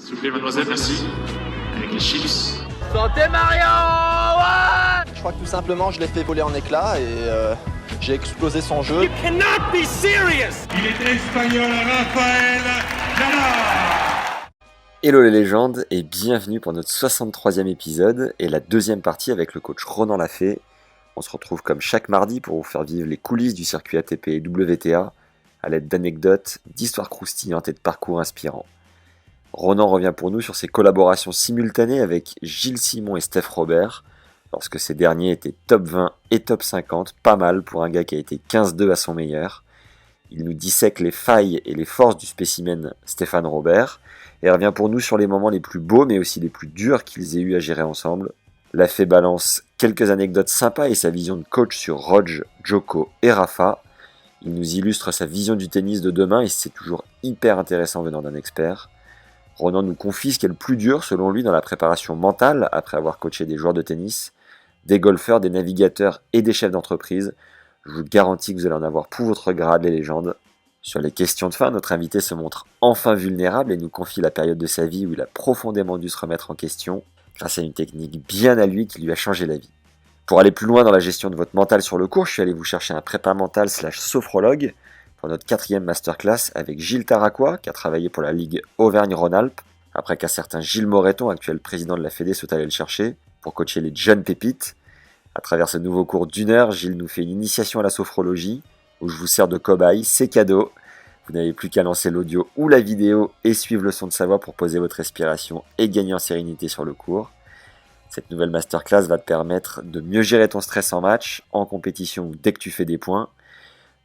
S'il vous plaît, mademoiselle, merci. Avec les chips. Santé Mario, ouais. Je crois que tout simplement, je l'ai fait voler en éclats et j'ai explosé son jeu. You cannot be serious. Il est espagnol, Rafael Nadal. Hello les légendes et bienvenue pour notre 63e épisode et la deuxième partie avec le coach Ronan Lafay. On se retrouve comme chaque mardi pour vous faire vivre les coulisses du circuit ATP et WTA à l'aide d'anecdotes, d'histoires croustillantes et de parcours inspirants. Ronan revient pour nous sur ses collaborations simultanées avec Gilles Simon et Steph Robert, lorsque ces derniers étaient top 20 et top 50, pas mal pour un gars qui a été 15-2 à son meilleur. Il nous dissèque les failles et les forces du spécimen Stéphane Robert, et revient pour nous sur les moments les plus beaux mais aussi les plus durs qu'ils aient eu à gérer ensemble. Lafay balance quelques anecdotes sympas et sa vision de coach sur Roger, Djoko et Rafa. Il nous illustre sa vision du tennis de demain et c'est toujours hyper intéressant venant d'un expert. Ronan nous confie ce qui est le plus dur selon lui dans la préparation mentale après avoir coaché des joueurs de tennis, des golfeurs, des navigateurs et des chefs d'entreprise. Je vous garantis que vous allez en avoir pour votre grade les légendes. Sur les questions de fin, notre invité se montre enfin vulnérable et nous confie la période de sa vie où il a profondément dû se remettre en question grâce à une technique bien à lui qui lui a changé la vie. Pour aller plus loin dans la gestion de votre mental sur le cours, je suis allé vous chercher un prépa mental / sophrologue pour notre 4e masterclass avec Gilles Taraquois, qui a travaillé pour la Ligue Auvergne-Rhône-Alpes, après qu'un certain Gilles Moreton, actuel président de la Fédé, soit allé le chercher pour coacher les jeunes pépites. À travers ce nouveau cours d'1 heure, Gilles nous fait une initiation à la sophrologie, où je vous sers de cobaye, c'est cadeau. Vous n'avez plus qu'à lancer l'audio ou la vidéo et suivre le son de sa voix pour poser votre respiration et gagner en sérénité sur le cours. Cette nouvelle masterclass va te permettre de mieux gérer ton stress en match, en compétition ou dès que tu fais des points,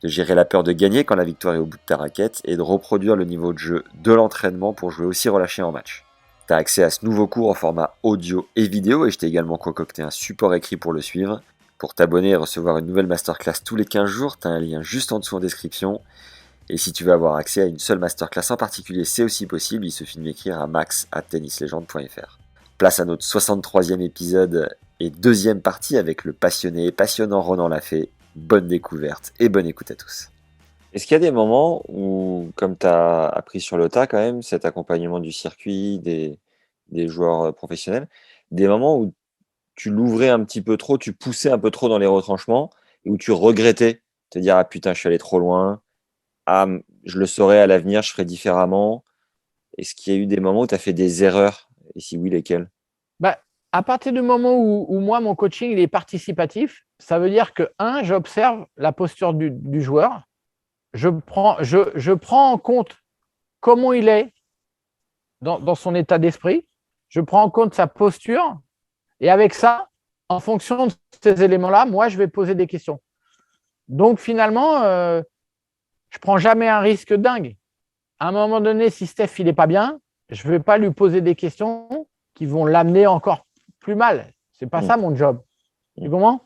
de gérer la peur de gagner quand la victoire est au bout de ta raquette et de reproduire le niveau de jeu de l'entraînement pour jouer aussi relâché en match. Tu as accès à ce nouveau cours en format audio et vidéo et je t'ai également concocté un support écrit pour le suivre. Pour t'abonner et recevoir une nouvelle masterclass tous les 15 jours, tu as un lien juste en dessous en description. Et si tu veux avoir accès à une seule masterclass en particulier, c'est aussi possible, il suffit de m'écrire à max@tennislegende.fr. Place à notre 63e épisode et deuxième partie avec le passionné et passionnant Ronan Lafay. Bonne découverte et bonne écoute à tous. Est-ce qu'il y a des moments où, comme tu as appris sur le tas quand même, cet accompagnement du circuit, des joueurs professionnels, des moments où tu l'ouvrais un petit peu trop, tu poussais un peu trop dans les retranchements et où tu regrettais, te dire « Ah putain, je suis allé trop loin, ah, je le saurais à l'avenir, je ferai différemment ». Est-ce qu'il y a eu des moments où tu as fait des erreurs? Et si oui, lesquelles? À partir du moment où moi, mon coaching il est participatif, ça veut dire que, j'observe la posture du joueur, je prends en compte comment il est dans son état d'esprit, je prends en compte sa posture, et avec ça, en fonction de ces éléments-là, moi, je vais poser des questions. Donc, finalement, je ne prends jamais un risque dingue. À un moment donné, si Steph il n'est pas bien, je ne vais pas lui poser des questions qui vont l'amener encore plus mal. Ce n'est pas ça mon job. Tu comprends?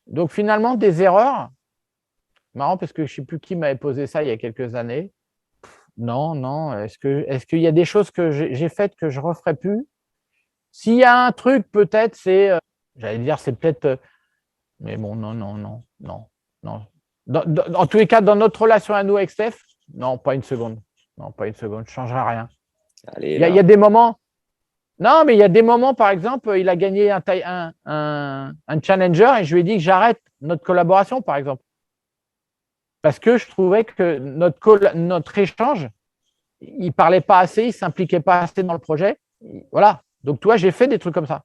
Donc, finalement, des erreurs, marrant parce que je ne sais plus qui m'avait posé ça il y a quelques années. Non. Est-ce qu'il y a des choses que j'ai faites que je ne referai plus? S'il y a un truc, peut-être, c'est, j'allais dire, c'est peut-être, mais bon, non. En tous les cas, dans notre relation à nous avec Steph, non, pas une seconde. Non, pas une seconde, je ne changerai rien. Allez, il y a des moments. Non, mais il y a des moments, par exemple, il a gagné un challenger et je lui ai dit que j'arrête notre collaboration, par exemple. Parce que je trouvais que notre échange, il ne parlait pas assez, il ne s'impliquait pas assez dans le projet. Voilà. Donc, toi, j'ai fait des trucs comme ça.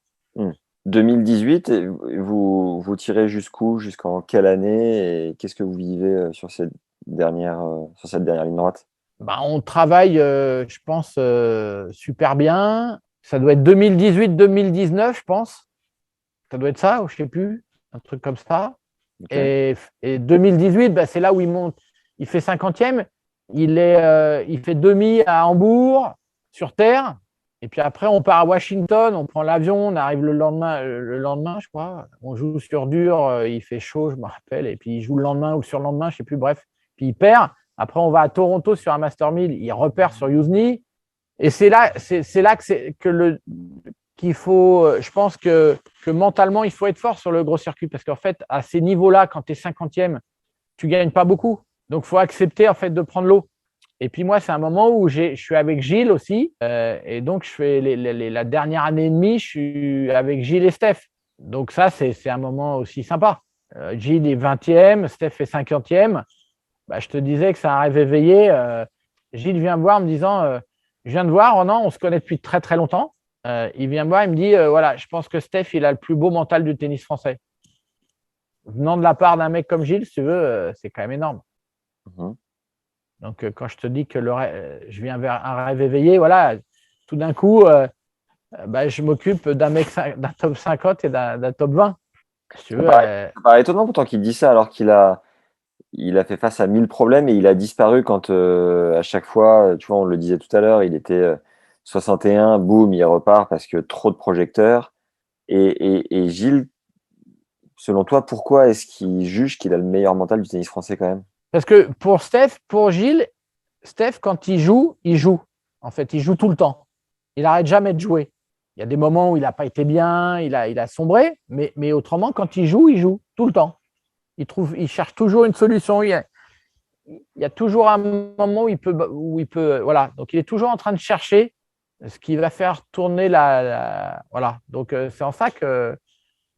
2018, vous tirez jusqu'où? Jusqu'en quelle année? Et qu'est-ce que vous vivez sur cette dernière ligne droite? On travaille, je pense, super bien. Ça doit être 2018-2019, je pense. Ça doit être ça, ou je ne sais plus. Un truc comme ça. Okay. Et 2018, c'est là où il monte. Il fait 50e. Il fait demi à Hambourg, sur Terre. Et puis après, on part à Washington, on prend l'avion, on arrive le lendemain, je crois. On joue sur dur, il fait chaud, je me rappelle. Et puis, il joue le lendemain ou le surlendemain, je ne sais plus, bref. Puis, il perd. Après, on va à Toronto sur un Master 1000, il repère sur Youzhny. Et c'est là qu'il faut, je pense que mentalement, il faut être fort sur le gros circuit. Parce qu'en fait, à ces niveaux-là, quand tu es 50e, tu ne gagnes pas beaucoup. Donc, il faut accepter en fait, de prendre l'eau. Et puis moi, c'est un moment où je suis avec Gilles aussi. Et donc, je fais la dernière année et demie, je suis avec Gilles et Steph. Donc ça, c'est un moment aussi sympa. Gilles est 20e, Steph est 50e. Bah, je te disais que c'est un rêve éveillé. Gilles vient me voir en me disant je viens de voir, Ronan, on se connaît depuis très très longtemps. Il vient me voir, il me dit voilà, je pense que Steph, il a le plus beau mental du tennis français. Venant de la part d'un mec comme Gilles, si tu veux, c'est quand même énorme. Mhm. Donc, quand je te dis que je viens vers un rêve éveillé, voilà, tout d'un coup, je m'occupe d'un top 50 et d'un top 20. Si tu veux, Ça paraît étonnant pourtant qu'il dit ça alors il a fait face à 1000 problèmes et il a disparu quand à chaque fois, tu vois, on le disait tout à l'heure, il était 61, boum, il repart parce que trop de projecteurs. Et Gilles, selon toi, pourquoi est-ce qu'il juge qu'il a le meilleur mental du tennis français quand même? parce que pour Gilles, Steph, quand il joue, il joue. En fait, il joue tout le temps. Il n'arrête jamais de jouer. Il y a des moments où il n'a pas été bien, il a sombré, mais autrement, quand il joue tout le temps. Il cherche toujours une solution. Il y a toujours un moment où il peut, voilà. Donc, il est toujours en train de chercher ce qui va faire tourner voilà. Donc, c'est en ça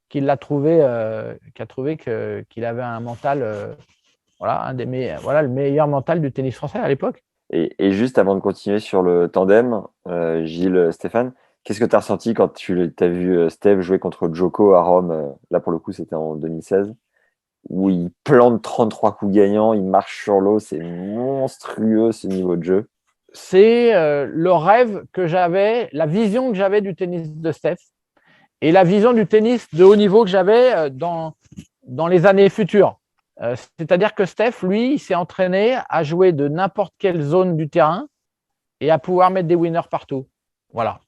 qu'il a trouvé qu'il avait un mental, voilà, le meilleur mental du tennis français à l'époque. Et juste avant de continuer sur le tandem, Gilles-Stéphane, qu'est-ce que tu as ressenti quand tu as vu Steph jouer contre Djoko à Rome? Là, pour le coup, c'était en 2016, où il plante 33 coups gagnants, il marche sur l'eau, c'est monstrueux ce niveau de jeu. C'est le rêve que j'avais, la vision que j'avais du tennis de Steph et la vision du tennis de haut niveau que j'avais dans les années futures. C'est-à-dire que Steph, lui, il s'est entraîné à jouer de n'importe quelle zone du terrain et à pouvoir mettre des winners partout. Voilà.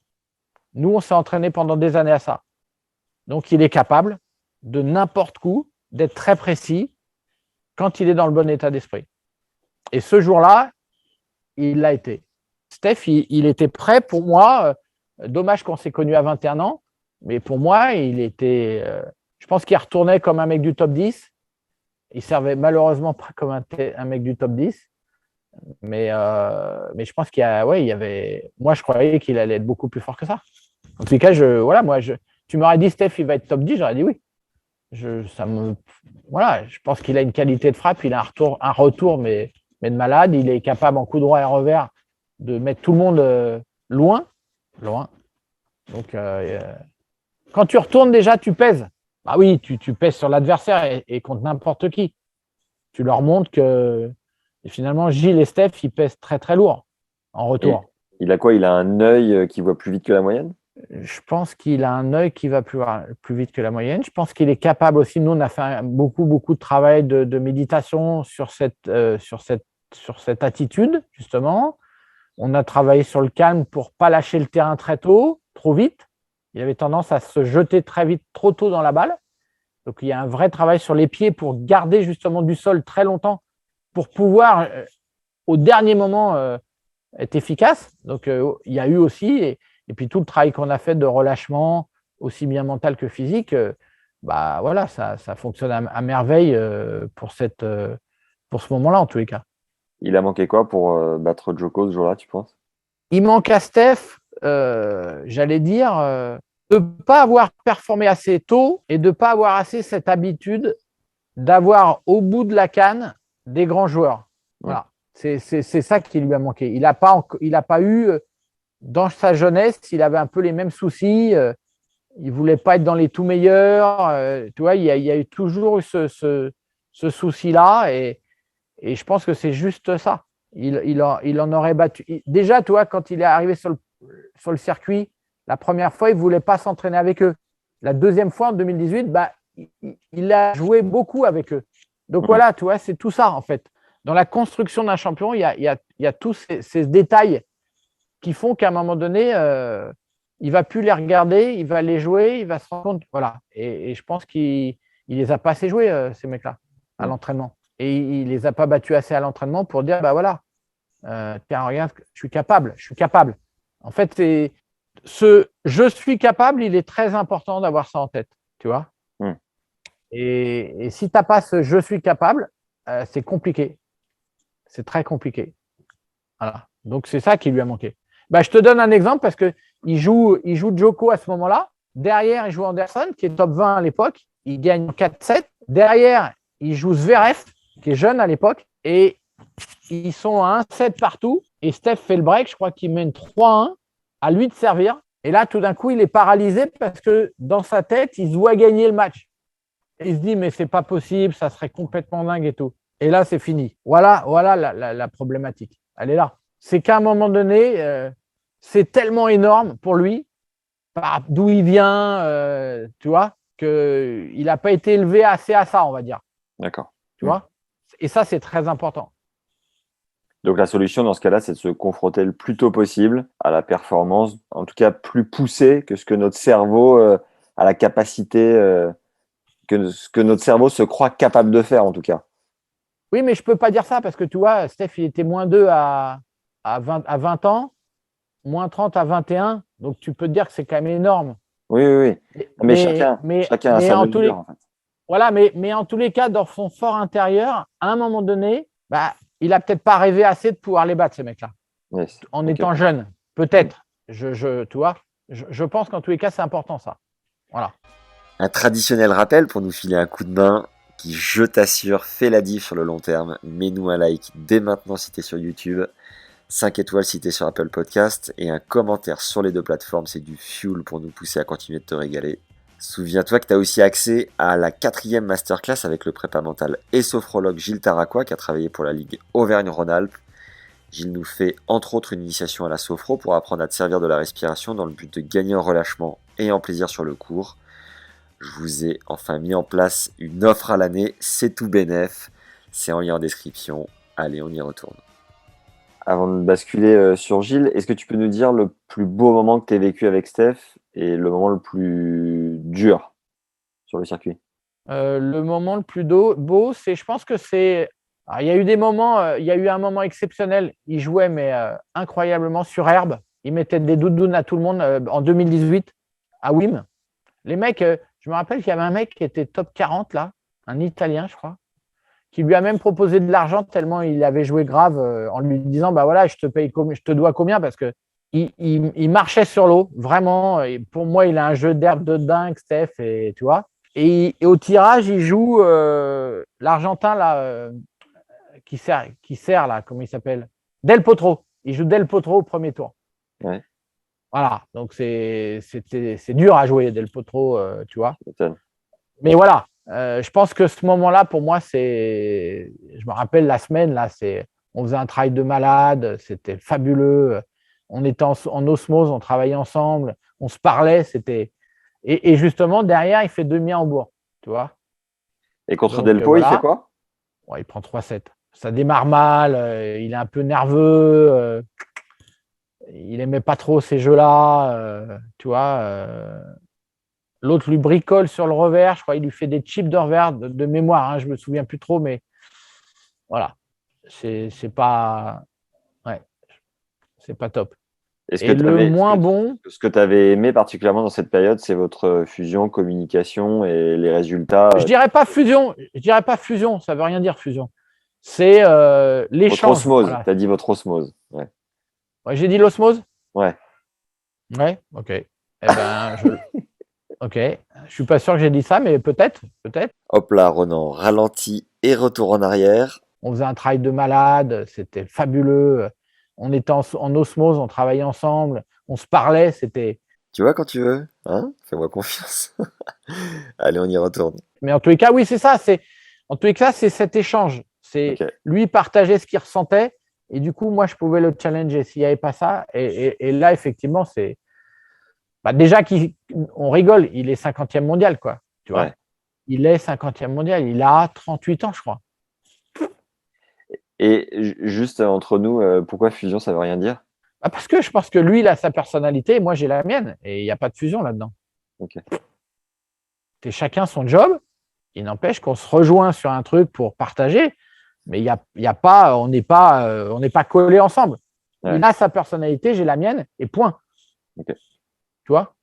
Nous, on s'est entraîné pendant des années à ça. Donc, il est capable de n'importe où, d'être très précis quand il est dans le bon état d'esprit. Et ce jour-là, il l'a été. Steph, il était prêt pour moi. Dommage qu'on s'est connu à 21 ans, mais pour moi, je pense qu'il retournait comme un mec du top 10. Il servait malheureusement pas comme un mec du top 10. Mais je pense qu'il y avait. Moi, je croyais qu'il allait être beaucoup plus fort que ça. En tout cas, tu m'aurais dit, Steph, il va être top 10, j'aurais dit oui. Je pense qu'il a une qualité de frappe, il a un retour, mais de malade. Il est capable, en coup droit et revers, de mettre tout le monde loin. Donc, quand tu retournes déjà, tu pèses. Bah oui, tu pèses sur l'adversaire et contre n'importe qui. Tu leur montres que finalement, Gilles et Steph, ils pèsent très, très lourd en retour. Et il a quoi? Il a un œil qui voit plus vite que la moyenne? Je pense qu'il a un œil qui va plus vite que la moyenne. Je pense qu'il est capable aussi. Nous, on a fait beaucoup, beaucoup de travail de méditation sur cette attitude, justement. On a travaillé sur le calme pour ne pas lâcher le terrain très tôt, trop vite. Il avait tendance à se jeter très vite, trop tôt dans la balle. Donc, il y a un vrai travail sur les pieds pour garder justement du sol très longtemps, pour pouvoir, au dernier moment, être efficace. Donc, il y a eu aussi, et puis tout le travail qu'on a fait de relâchement, aussi bien mental que physique, voilà, ça fonctionne à merveille pour ce moment-là, en tous les cas. Il a manqué quoi pour battre Djoko ce jour-là, tu penses? Il manque à Steph, j'allais dire, de ne pas avoir performé assez tôt et de ne pas avoir assez cette habitude d'avoir au bout de la canne des grands joueurs. Voilà. C'est ça qui lui a manqué. Il n'a pas eu, dans sa jeunesse, il avait un peu les mêmes soucis. Il ne voulait pas être dans les tout meilleurs. Tu vois, il y a eu toujours eu ce souci-là. Et je pense que c'est juste ça. Il en aurait battu. Déjà, tu vois, quand il est arrivé sur le circuit, la première fois, il ne voulait pas s'entraîner avec eux. La deuxième fois, en 2018, il a joué beaucoup avec eux. Donc voilà, tu vois, c'est tout ça, en fait. Dans la construction d'un champion, il y a tous ces détails qui font qu'à un moment donné, il ne va plus les regarder, il va les jouer, il va se rendre compte. Voilà. Et je pense qu'il ne les a pas assez joués, ces mecs-là, à l'entraînement. Et il ne les a pas battus assez à l'entraînement pour dire, voilà, tiens, regarde, je suis capable. En fait, je suis capable, il est très important d'avoir ça en tête, tu vois. Et si tu n'as pas ce je suis capable, c'est compliqué. C'est très compliqué. Voilà. Donc, c'est ça qui lui a manqué. Je te donne un exemple parce qu'il joue Djoko à ce moment-là. Derrière, il joue Anderson, qui est top 20 à l'époque. Il gagne 4-7. Derrière, il joue Zverev, qui est jeune à l'époque. Et ils sont à 1-7 partout. Et Steph fait le break. Je crois qu'il mène 3-1. À lui de servir. Et là, tout d'un coup, il est paralysé parce que dans sa tête, il se voit gagner le match. Et il se dit, mais c'est pas possible, ça serait complètement dingue et tout. Et là, c'est fini. Voilà la problématique. Elle est là. C'est qu'à un moment donné, c'est tellement énorme pour lui, d'où il vient, tu vois, qu'il n'a pas été élevé assez à ça, on va dire. D'accord. Tu vois. Et ça, c'est très important. Donc la solution dans ce cas-là, c'est de se confronter le plus tôt possible à la performance, en tout cas plus poussée que ce que notre cerveau a la capacité, que ce que notre cerveau se croit capable de faire en tout cas. Oui, mais je ne peux pas dire ça parce que tu vois, Steph, il était -2 à 20 ans, -30 à 21. Donc tu peux te dire que c'est quand même énorme. Oui. Mais chacun a sa mesure en fait. Voilà, mais en tous les cas, dans son fort intérieur, à un moment donné, il n'a peut-être pas rêvé assez de pouvoir les battre, ces mecs-là. Yes. En étant jeune, peut-être. Tu vois, je pense qu'en tous les cas, c'est important, ça. Voilà. Un traditionnel rappel pour nous filer un coup de main qui, je t'assure, fait la diff sur le long terme. Mets-nous un like dès maintenant si t'es sur YouTube, 5 étoiles si t'es sur Apple Podcast et un commentaire sur les 2 plateformes, c'est du fuel pour nous pousser à continuer de te régaler. Souviens-toi que tu as aussi accès à la 4e masterclass avec le prépa mental et sophrologue Gilles Taraquois qui a travaillé pour la Ligue Auvergne-Rhône-Alpes. Gilles nous fait entre autres une initiation à la sophro pour apprendre à te servir de la respiration dans le but de gagner en relâchement et en plaisir sur le cours. Je vous ai enfin mis en place une offre à l'année, c'est tout bénef, c'est en lien en description. Allez, on y retourne. Avant de basculer sur Gilles, est-ce que tu peux nous dire le plus beau moment que tu as vécu avec Steph et le moment le plus dur sur le circuit? Le moment le plus beau, je pense que c'est… Alors, il y a eu des moments, il y a eu un moment exceptionnel. Il jouait, mais incroyablement sur herbe. Il mettait des doudounes à tout le monde en 2018 à Wim. Les mecs, je me rappelle qu'il y avait un mec qui était top 40 là, un Italien, je crois, qui lui a même proposé de l'argent tellement il avait joué grave en lui disant voilà, je te dois combien parce que il marchait sur l'eau, vraiment. Et pour moi, il a un jeu d'herbe de dingue, Steph, et tu vois. Et au tirage, il joue l'Argentin là, qui sert là, comment il s'appelle? Del Potro. Il joue Del Potro au premier tour. Ouais. Voilà, donc c'est dur à jouer Del Potro, tu vois. Mais voilà, je pense que ce moment-là, pour moi, je me rappelle la semaine, là, on faisait un travail de malade, c'était fabuleux. On était en osmose, on travaillait ensemble, on se parlait, et justement, derrière, il fait demi-Hambourg, tu vois. Et contre Delpo, il fait quoi? Il prend 3-7. Ça démarre mal, il est un peu nerveux, il n'aimait pas trop ces jeux-là, tu vois. L'autre lui bricole sur le revers, je crois, il lui fait des chips de revers de mémoire, hein, je ne me souviens plus trop, mais voilà, c'est pas top. Et le moins bon… Ce que tu avais aimé particulièrement dans cette période, c'est votre fusion, communication et les résultats. Je dirais pas fusion, ça ne veut rien dire fusion. C'est l'échange. Votre osmose, voilà. Tu as dit votre osmose. Ouais. Ouais, j'ai dit l'osmose? Ouais. Ouais, ok. Ok, je suis pas sûr que j'ai dit ça, mais peut-être. Hop là, Ronan, ralenti et retour en arrière. On faisait un travail de malade, c'était fabuleux. On était en osmose, on travaillait ensemble, on se parlait, c'était… Tu vois quand tu veux, hein? Fais-moi confiance. Allez, on y retourne. Mais en tous les cas, oui, c'est ça. En tous les cas, c'est cet échange. C'est lui partager ce qu'il ressentait, et du coup, moi, je pouvais le challenger s'il n'y avait pas ça. Et là, effectivement, c'est… déjà, on rigole, il est 50e mondial, quoi. Tu vois, il est 50e mondial, il a 38 ans, je crois. Et juste entre nous, pourquoi fusion, ça ne veut rien dire? Parce que je pense que lui, il a sa personnalité, et moi, j'ai la mienne, et il n'y a pas de fusion là-dedans. Ok. C'est chacun son job. Il n'empêche qu'on se rejoint sur un truc pour partager, mais il y a pas, on n'est pas collés ensemble. Ouais. Il a sa personnalité, j'ai la mienne, et point. Okay. Tu vois,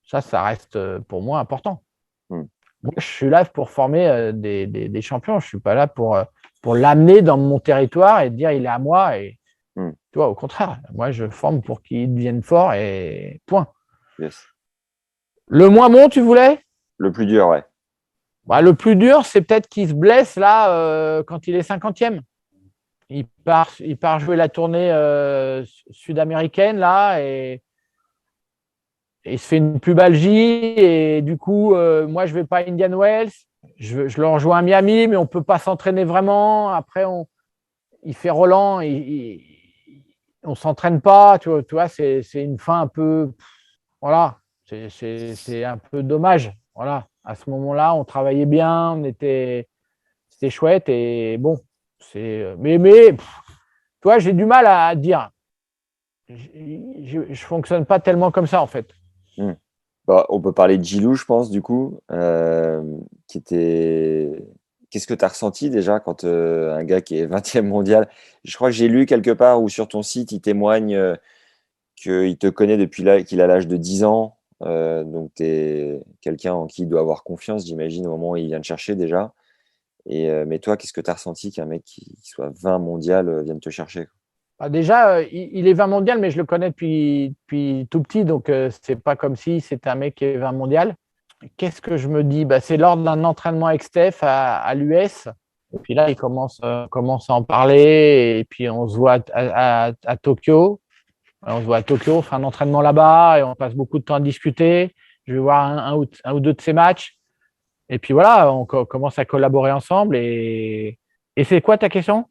ça reste pour moi important. Moi, je suis là pour former des champions. Je ne suis pas là pour l'amener dans mon territoire et dire il est à moi. Et Hmm. Tu vois, au contraire, moi, je forme pour qu'ils deviennent forts et point. Yes. Le moins bon, tu voulais? Le plus dur, ouais. Bah, le plus dur, c'est peut-être qu'il se blesse là quand il est 50e. Il part jouer la tournée sud-américaine là et il se fait une pubalgie et du coup, moi, je vais pas à Indian Wells. Je le rejoins à Miami, mais on peut pas s'entraîner vraiment. Après, il fait Roland, on s'entraîne pas. Tu vois, c'est une fin un peu, voilà, c'est un peu dommage. Voilà, à ce moment-là, on travaillait bien, c'était chouette et bon, mais tu vois, j'ai du mal à dire. Je fonctionne pas tellement comme ça en fait. Hmm. Bah, on peut parler de Gilou, je pense, du coup, qui était. Qu'est-ce que tu as ressenti déjà quand un gars qui est 20e mondial, je crois que j'ai lu quelque part ou sur ton site, il témoigne qu'il te connaît depuis là, qu'il a l'âge de 10 ans. Donc, tu es quelqu'un en qui il doit avoir confiance, j'imagine, au moment où il vient te chercher déjà. Mais toi, qu'est-ce que tu as ressenti qu'un mec qui soit 20 mondial vienne te chercher? Bah, déjà, il est 20 mondial, mais je le connais depuis tout petit, donc c'est pas comme si c'était un mec qui est 20 mondial. Qu'est-ce que je me dis? Bah, c'est lors d'un entraînement avec Steph à l'US. Et puis là, il commence à en parler. Et puis on se voit à Tokyo. On se voit à Tokyo, on fait un entraînement là-bas et on passe beaucoup de temps à discuter. Je vais voir un ou deux de ses matchs. Et puis voilà, on commence à collaborer ensemble. Et c'est quoi ta question?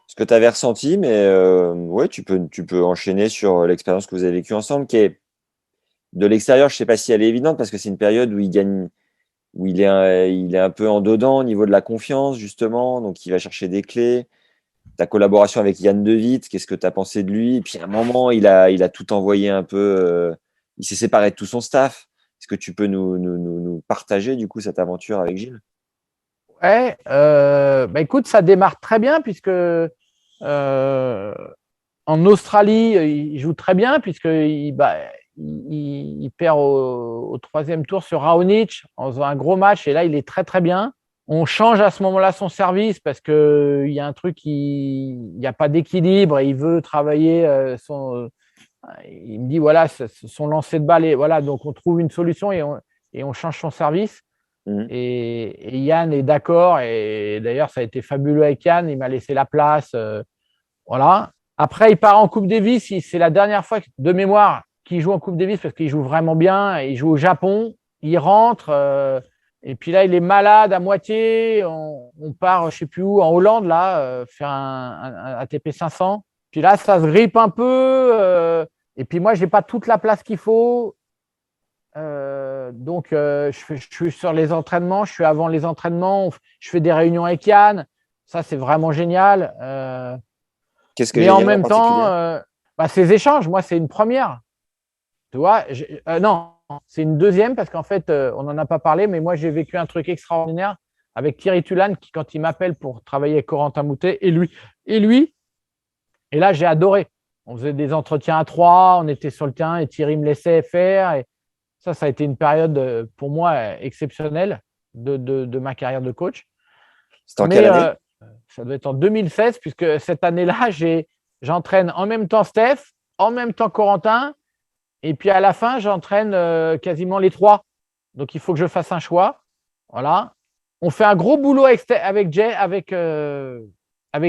Ce que tu avais ressenti, mais ouais, tu peux enchaîner sur l'expérience que vous avez vécue ensemble, qui est de l'extérieur, je ne sais pas si elle est évidente parce que c'est une période où il gagne, où il est un peu en dedans au niveau de la confiance, justement. Donc, il va chercher des clés. Ta collaboration avec Yann De Witt, qu'est-ce que tu as pensé de lui? Et puis, à un moment, il a tout envoyé un peu. Il s'est séparé de tout son staff. Est-ce que tu peux nous partager, du coup, cette aventure avec Gilles? Ouais, bah écoute, ça démarre très bien puisque en Australie, il joue très bien puisqu'il perd au troisième tour sur Raonic en faisant un gros match et là, il est très très bien. On change à ce moment-là son service parce qu'il y a un truc, il n'y a pas d'équilibre et il veut travailler il me dit voilà, son lancer de balle, et voilà, donc on trouve une solution et on change son service. Mhm. Et Yann est d'accord. Et d'ailleurs, ça a été fabuleux avec Yann. Il m'a laissé la place. Voilà. Après, il part en Coupe Davis. C'est la dernière fois de mémoire qu'il joue en Coupe Davis parce qu'il joue vraiment bien. Il joue au Japon. Il rentre. Et puis là, il est malade à moitié. On part, je ne sais plus où, en Hollande, là, faire un ATP 500. Puis là, ça se grippe un peu. Et puis moi, je n'ai pas toute la place qu'il faut. Donc, je suis sur les entraînements, je suis avant les entraînements, je fais des réunions avec Yann. Ça, c'est vraiment génial. Qu'est-ce que Mais j'ai en gagné en même temps, particulier? ces échanges, moi, c'est une première. Tu vois, non, c'est une deuxième parce qu'en fait, on n'en a pas parlé, mais moi, j'ai vécu un truc extraordinaire avec Thierry Tulane qui, quand il m'appelle pour travailler avec Corentin Moutet, et là, j'ai adoré. On faisait des entretiens à trois, on était sur le terrain et Thierry me laissait faire. Et ça a été une période pour moi exceptionnelle de ma carrière de coach. C'était en Mais quelle année? ça doit être en 2016, puisque cette année-là, j'entraîne en même temps Steph, en même temps Corentin, et puis à la fin, j'entraîne quasiment les trois. Donc, il faut que je fasse un choix. Voilà. On fait un gros boulot avec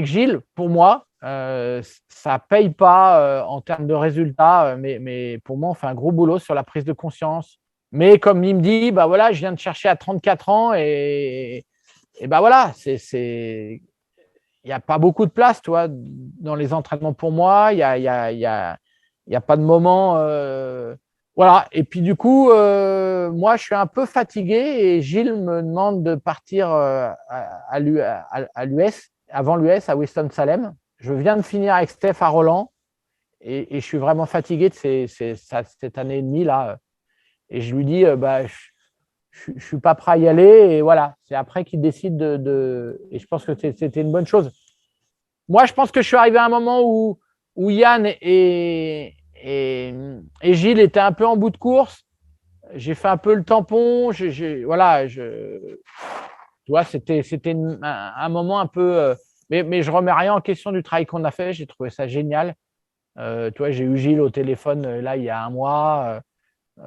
Gilles, pour moi. Ça ne paye pas en termes de résultats, mais pour moi, on fait un gros boulot sur la prise de conscience. Mais comme il me dit, bah voilà, je viens de chercher à 34 ans et bah voilà, il n'y a pas beaucoup de place, toi, dans les entraînements pour moi. Il y a pas de moment. Voilà. Et puis du coup, moi, je suis un peu fatigué et Gilles me demande de partir à l'US, avant l'US, à Winston-Salem. Je viens de finir avec Steph à Roland et je suis vraiment fatigué de cette année et demie là. Et je lui dis, je ne suis pas prêt à y aller. Et voilà, c'est après qu'il décide Et je pense que c'était une bonne chose. Moi, je pense que je suis arrivé à un moment où Yann et Gilles étaient un peu en bout de course. J'ai fait un peu le tampon. Voilà, tu vois, c'était un moment un peu Mais je ne remets rien en question du travail qu'on a fait. J'ai trouvé ça génial. Tu vois, j'ai eu Gilles au téléphone là il y a un mois.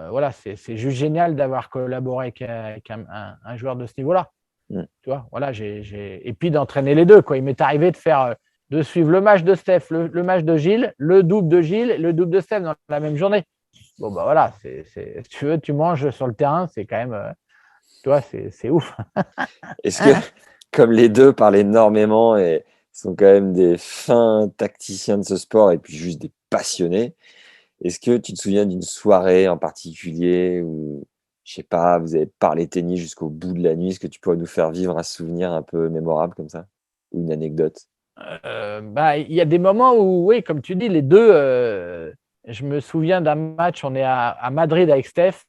Voilà, c'est juste génial d'avoir collaboré avec un joueur de ce niveau-là. Tu vois, voilà, et puis d'entraîner les deux, quoi. Il m'est arrivé de suivre le match de Steph, le match de Gilles, le double de Gilles, le double de Steph dans la même journée. Bon, bah voilà, si tu veux, tu manges sur le terrain, c'est quand même, tu vois, c'est ouf. Est-ce que, comme les deux parlent énormément et sont quand même des fins tacticiens de ce sport et puis juste des passionnés, est-ce que tu te souviens d'une soirée en particulier où, je sais pas, vous avez parlé tennis jusqu'au bout de la nuit? Est-ce que tu pourrais nous faire vivre un souvenir un peu mémorable comme ça? Ou une anecdote? Bah, il y a des moments où, oui, comme tu dis, les deux, je me souviens d'un match, on est à Madrid avec Steph,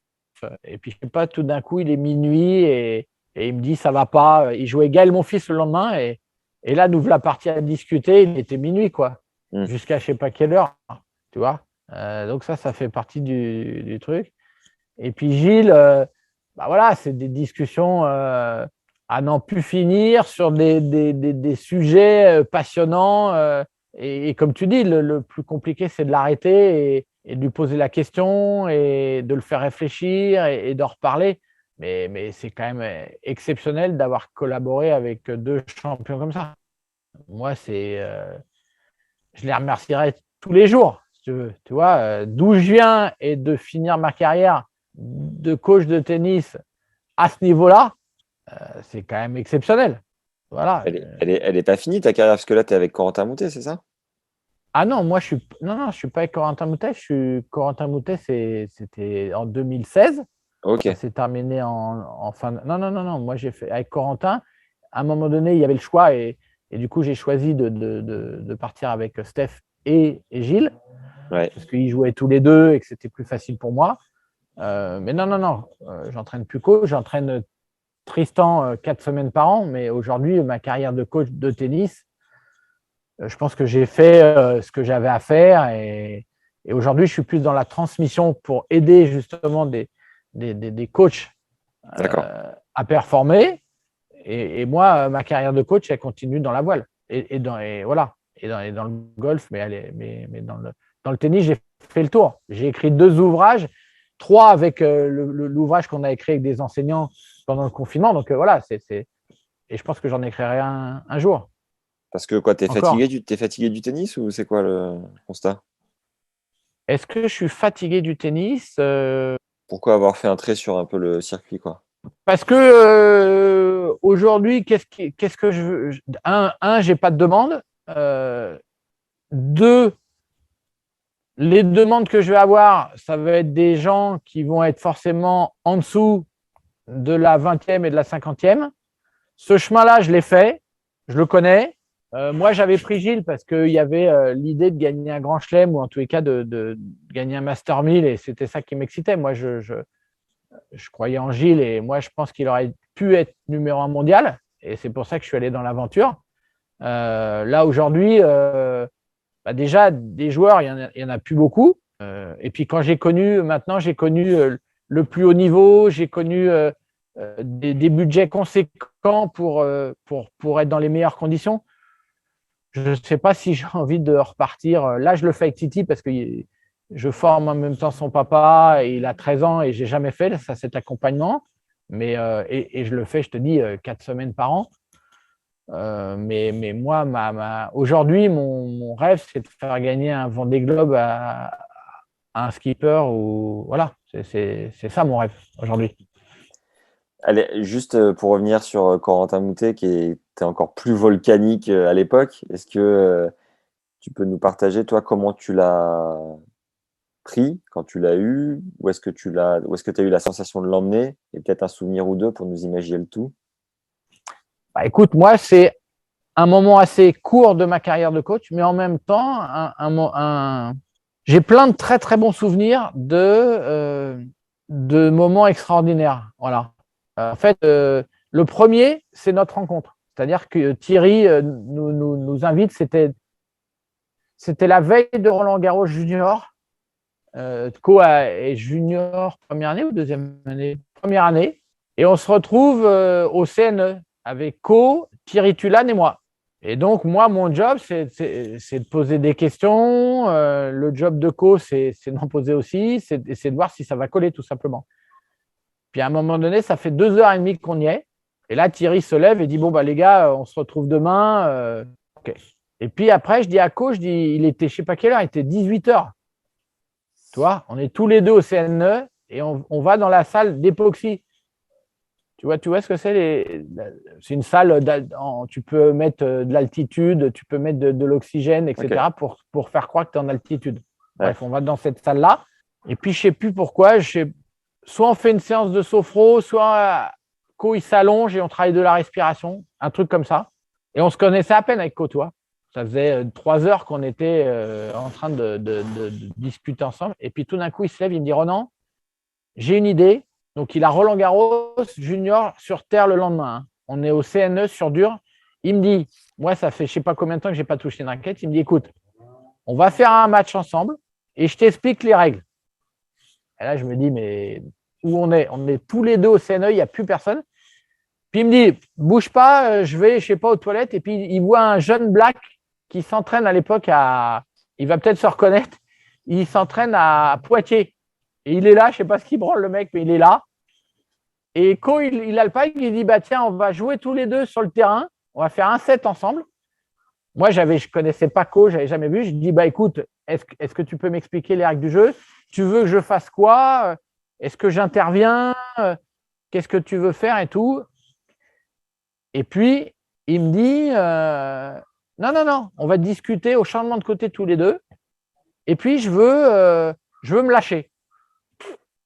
et puis je sais pas, tout d'un coup, il est minuit et il me dit ça va pas. Il jouait Gaël, mon fils, le lendemain, et là, nous voilà partis à discuter, il était minuit, quoi, jusqu'à je sais pas quelle heure, tu vois. Donc ça fait partie du truc. Et puis Gilles, bah voilà, c'est des discussions à n'en plus finir sur des sujets passionnants. Et comme tu dis, le plus compliqué, c'est de l'arrêter et de lui poser la question et de le faire réfléchir et d'en reparler. Mais c'est quand même exceptionnel d'avoir collaboré avec deux champions comme ça. Moi, je les remercierai tous les jours, si tu veux. Tu vois, d'où je viens et de finir ma carrière de coach de tennis à ce niveau-là, c'est quand même exceptionnel. Voilà. Elle est pas finie ta carrière, parce que là, tu es avec Corentin Moutet, c'est ça? Ah non, moi, je suis pas avec Corentin Moutet. Corentin Moutet, c'était en 2016. Ok. Ça s'est terminé en fin. Non. Moi, j'ai fait avec Corentin. À un moment donné, il y avait le choix et du coup, j'ai choisi de partir avec Steph et Gilles. Ouais. Parce qu'ils jouaient tous les deux et que c'était plus facile pour moi. Mais non. J'entraîne plus coach. J'entraîne Tristan 4 semaines par an. Mais aujourd'hui, ma carrière de coach de tennis, je pense que j'ai fait ce que j'avais à faire. Et aujourd'hui, je suis plus dans la transmission pour aider justement des coachs à performer. Et moi, ma carrière de coach, elle continue dans la voile. Et dans le golf, mais dans le tennis, j'ai fait le tour. J'ai écrit 2 ouvrages, 3 avec l'ouvrage qu'on a écrit avec des enseignants pendant le confinement. Donc voilà, et je pense que j'en écrirai un jour. Parce que quoi, t'es fatigué du tennis ou c'est quoi le constat? Est-ce que je suis fatigué du tennis? Pourquoi avoir fait un trait sur un peu le circuit, quoi? Parce que aujourd'hui, qu'est-ce que je veux? J'ai pas de demande. 2, les demandes que je vais avoir, ça va être des gens qui vont être forcément en dessous de la 20e et de la 50e. Ce chemin-là, je l'ai fait, je le connais. Moi, j'avais pris Gilles parce qu'il y avait l'idée de gagner un grand chelem ou en tous les cas de gagner un Master 1000 et c'était ça qui m'excitait. Moi, je croyais en Gilles et moi, je pense qu'il aurait pu être numéro 1 mondial et c'est pour ça que je suis allé dans l'aventure. Là, aujourd'hui, déjà, des joueurs, il y en a plus beaucoup. Et puis, quand j'ai connu le plus haut niveau, j'ai connu des budgets conséquents pour être dans les meilleures conditions. Je ne sais pas si j'ai envie de repartir. Là, je le fais avec Titi parce que je forme en même temps son papa et il a 13 ans et je n'ai jamais fait ça, cet accompagnement. Mais, et je le fais, je te dis, 4 semaines par an. Mais moi, aujourd'hui, mon rêve, c'est de faire gagner un Vendée Globe à un skipper. Voilà, c'est ça mon rêve aujourd'hui. Allez, juste pour revenir sur Corentin Moutet, qui était encore plus volcanique à l'époque, est-ce que tu peux nous partager, toi, comment tu l'as pris quand tu l'as eu? Où est-ce que tu as eu la sensation de l'emmener? Et peut-être un souvenir ou deux pour nous imaginer le tout. Bah, écoute, moi, c'est un moment assez court de ma carrière de coach, mais en même temps, j'ai plein de très, très bons souvenirs de moments extraordinaires. Voilà. En fait, le premier, c'est notre rencontre. C'est-à-dire que Thierry nous invite, c'était la veille de Roland-Garros Junior. Co est junior première année ou deuxième année? Première année. Et on se retrouve au CNE avec Co, Thierry Tulane et moi. Et donc, moi, mon job, c'est de poser des questions. Le job de coach, c'est d'en poser aussi. C'est de voir si ça va coller, tout simplement. Puis, à un moment donné, ça fait 2h30 qu'on y est. Et là, Thierry se lève et dit, bon, bah, les gars, on se retrouve demain. OK. Et puis, après, je dis à coach, il était, je ne sais pas quelle heure, il était 18h. Tu vois, on est tous les deux au CNE et on va dans la salle d'époxy. Tu vois ce que c'est c'est une salle, tu peux mettre de l'altitude, tu peux mettre de l'oxygène, etc. Ok. pour faire croire que tu es en altitude. Ouais. Bref, on va dans cette salle-là. Et puis, je ne sais plus pourquoi. Soit on fait une séance de sophro, soit Co, il s'allonge et on travaille de la respiration, un truc comme ça. Et on se connaissait à peine avec Co, toi. Ça faisait 3 heures qu'on était en train de discuter ensemble. Et puis, tout d'un coup, il se lève, il me dit, Ronan, j'ai une idée. Donc, il a Roland Garros junior sur terre le lendemain. Hein. On est au CNE sur dur. Il me dit, moi, ça fait je ne sais pas combien de temps que je n'ai pas touché une raquette. Il me dit, écoute, on va faire un match ensemble et je t'explique les règles. Et là, je me dis, mais où on est? On est tous les deux au CNE, il n'y a plus personne. Puis il me dit, bouge pas, je vais, je ne sais pas, aux toilettes. Et puis, il voit un jeune black qui s'entraîne à l'époque à… Il va peut-être se reconnaître. Il s'entraîne à Poitiers. Et il est là, je ne sais pas ce qu'il branle le mec, mais il est là. Et Co, il a le pack, il dit, bah tiens, on va jouer tous les deux sur le terrain, on va faire un set ensemble. Moi, je ne connaissais pas Co, je n'avais jamais vu. Je dis, bah écoute, est-ce que tu peux m'expliquer les règles du jeu? Tu veux que je fasse quoi? Est-ce que j'interviens? Qu'est-ce que tu veux faire et tout? Et puis, il me dit, non, on va discuter au changement de côté tous les deux. Et puis, je veux me lâcher.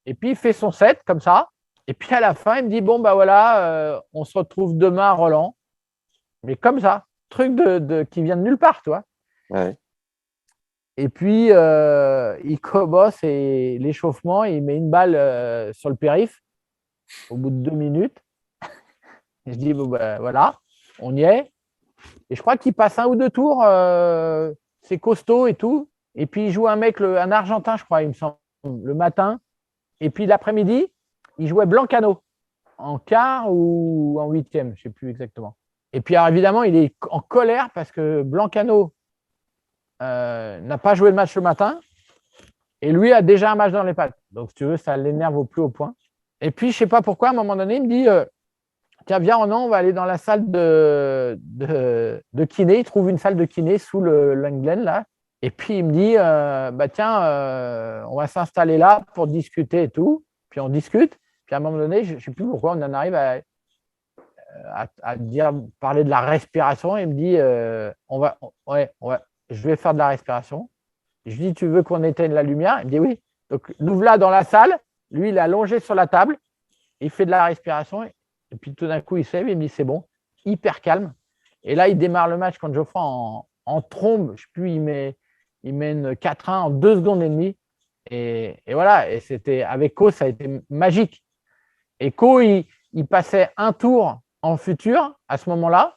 Et puis, il fait son set comme ça. Et puis, à la fin, il me dit, bon, bah voilà, on se retrouve demain à Roland. Mais comme ça, truc qui vient de nulle part, toi. Ouais. Et puis, il commence et l'échauffement, il met une balle sur le périph' au bout de 2 minutes. Et je dis, bon, bah, voilà, on y est. Et je crois qu'il passe 1 ou 2 tours, c'est costaud et tout. Et puis, il joue un mec, un Argentin, je crois, il me semble, le matin. Et puis, l'après-midi, il jouait Blancano en quart ou en 8e, je ne sais plus exactement. Et puis, alors, évidemment, il est en colère parce que Blancano n'a pas joué le match le matin et lui a déjà un match dans les pattes. Donc, si tu veux, ça l'énerve au plus haut point. Et puis, je ne sais pas pourquoi, à un moment donné, il me dit tiens, viens, Ronan, on va aller dans la salle de kiné. Il trouve une salle de kiné sous le Langlen, là. Et puis, il me dit bah, tiens, on va s'installer là pour discuter et tout. Puis, on discute. Puis, à un moment donné, je ne sais plus pourquoi, on en arrive à parler de la respiration. Il me dit je vais faire de la respiration. Je lui dis, tu veux qu'on éteigne la lumière? Il me dit oui. Donc, nous voilà dans la salle. Lui, il est allongé sur la table. Il fait de la respiration. Et puis, tout d'un coup, il se lève. Il me dit, c'est bon. Hyper calme. Et là, il démarre le match contre Geoffroy en trombe. Je ne sais plus, il mène 4-1 en 2 secondes et demie. Et voilà. Et c'était, avec Co, ça a été magique. Et Co, il passait un tour en futur à ce moment-là.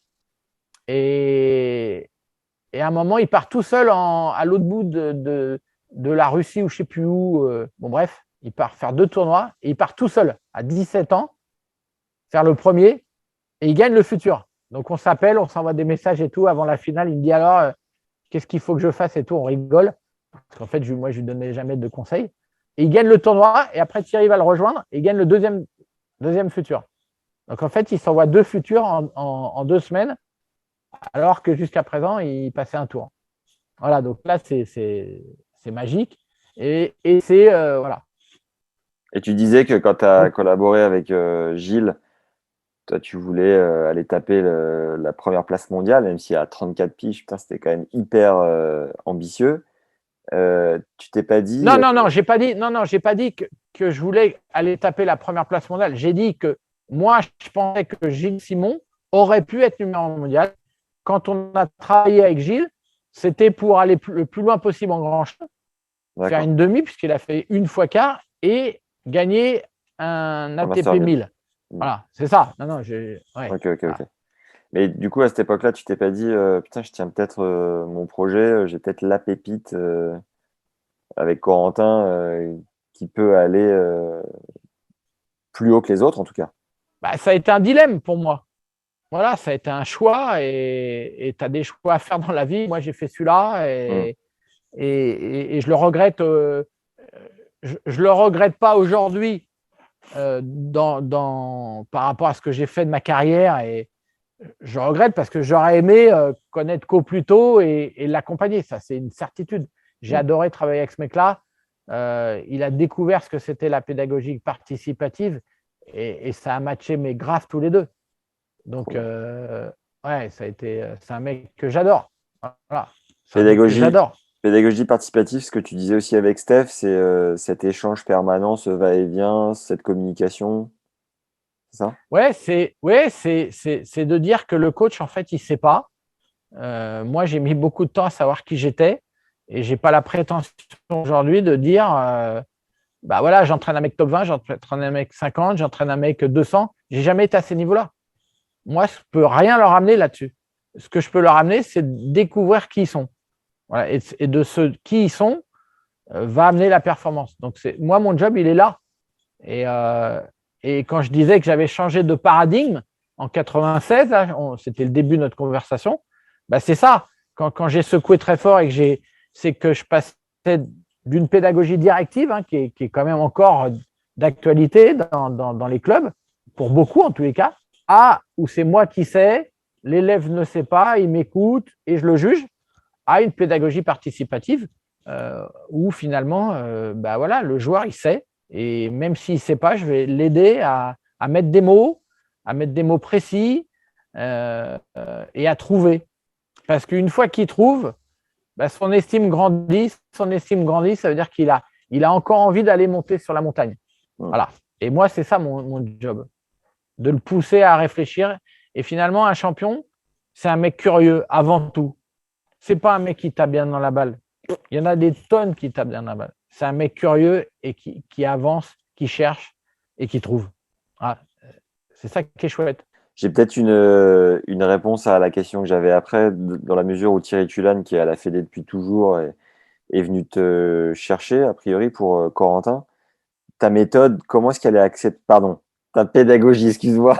Et à un moment, il part tout seul à l'autre bout de la Russie ou je ne sais plus où. Bon, bref, il part faire 2 tournois et il part tout seul à 17 ans faire le premier et il gagne le futur. Donc, on s'appelle, on s'envoie des messages et tout avant la finale. Il me dit alors, qu'est-ce qu'il faut que je fasse et tout. On rigole. Parce qu'en fait, moi, je ne lui donnais jamais de conseils. Et il gagne le tournoi et après, Thierry va le rejoindre et il gagne le deuxième futur. Donc, en fait, il s'envoie 2 futurs en 2 semaines, alors que jusqu'à présent, il passait un tour. Voilà, donc là, c'est magique. Et c'est, voilà. Et tu disais que quand tu as collaboré avec Gilles, toi, tu voulais aller taper la première place mondiale, même si à 34 piges, putain, c'était quand même hyper ambitieux. Tu t'es pas dit… Non, j'ai pas dit que je voulais aller taper la première place mondiale. J'ai dit que moi, je pensais que Gilles Simon aurait pu être numéro 1 mondial. Quand on a travaillé avec Gilles, c'était pour aller le plus loin possible en grand chelem, faire une demi, puisqu'il a fait 1 fois quart, et gagner un ATP 1000. Voilà, c'est ça. Ouais. Ok. Mais du coup, à cette époque-là, tu t'es pas dit putain, je tiens peut-être mon projet, j'ai peut-être la pépite avec Corentin qui peut aller plus haut que les autres, en tout cas. Bah, ça a été un dilemme pour moi. voilà, ça a été un choix et tu as des choix à faire dans la vie. Moi, j'ai fait celui-là et je le regrette. Je le regrette pas aujourd'hui par rapport à ce que j'ai fait de ma carrière. Et je regrette parce que j'aurais aimé connaître Co plus tôt et l'accompagner. Ça, c'est une certitude. J'ai adoré travailler avec ce mec-là. Il a découvert ce que c'était la pédagogie participative et ça a matché mes grave tous les deux. Donc, ouais, c'est un mec que j'adore. Voilà. J'adore. Pédagogie participative, ce que tu disais aussi avec Steph, c'est cet échange permanent, ce va-et-vient, cette communication. C'est ça? Ouais, c'est de dire que le coach, en fait, il ne sait pas. Moi, j'ai mis beaucoup de temps à savoir qui j'étais et je n'ai pas la prétention aujourd'hui de dire bah voilà, j'entraîne un mec top 20, j'entraîne un mec 50, j'entraîne un mec 200. Je n'ai jamais été à ces niveaux-là. Moi, je ne peux rien leur amener là-dessus. Ce que je peux leur amener, c'est de découvrir qui ils sont. Voilà, et de ce qui ils sont va amener la performance. Donc, moi, mon job, il est là. Et quand je disais que j'avais changé de paradigme en 96, c'était le début de notre conversation, bah c'est ça. Quand j'ai secoué très fort et que c'est que je passais d'une pédagogie directive, qui est quand même encore d'actualité dans les clubs, pour beaucoup en tous les cas, où c'est moi qui sais, l'élève ne sait pas, il m'écoute et je le juge, à une pédagogie participative où finalement, bah voilà, le joueur, il sait. Et même s'il ne sait pas, je vais l'aider à mettre des mots précis et à trouver. Parce qu'une fois qu'il trouve, bah, son estime grandit. Son estime grandit, ça veut dire qu'il a encore envie d'aller monter sur la montagne. Voilà. Et moi, c'est ça mon job, de le pousser à réfléchir. Et finalement, un champion, c'est un mec curieux avant tout. Ce n'est pas un mec qui tape bien dans la balle. Il y en a des tonnes qui tapent bien dans la balle. C'est un mec curieux et qui avance, qui cherche et qui trouve. Ah, c'est ça qui est chouette. J'ai peut-être une réponse à la question que j'avais après, dans la mesure où Thierry Tulane, qui est à la Fédé depuis toujours, est venu te chercher, a priori, pour Corentin. Ta méthode, comment est-ce qu'elle est acceptée? Pardon, ta pédagogie, excuse-moi.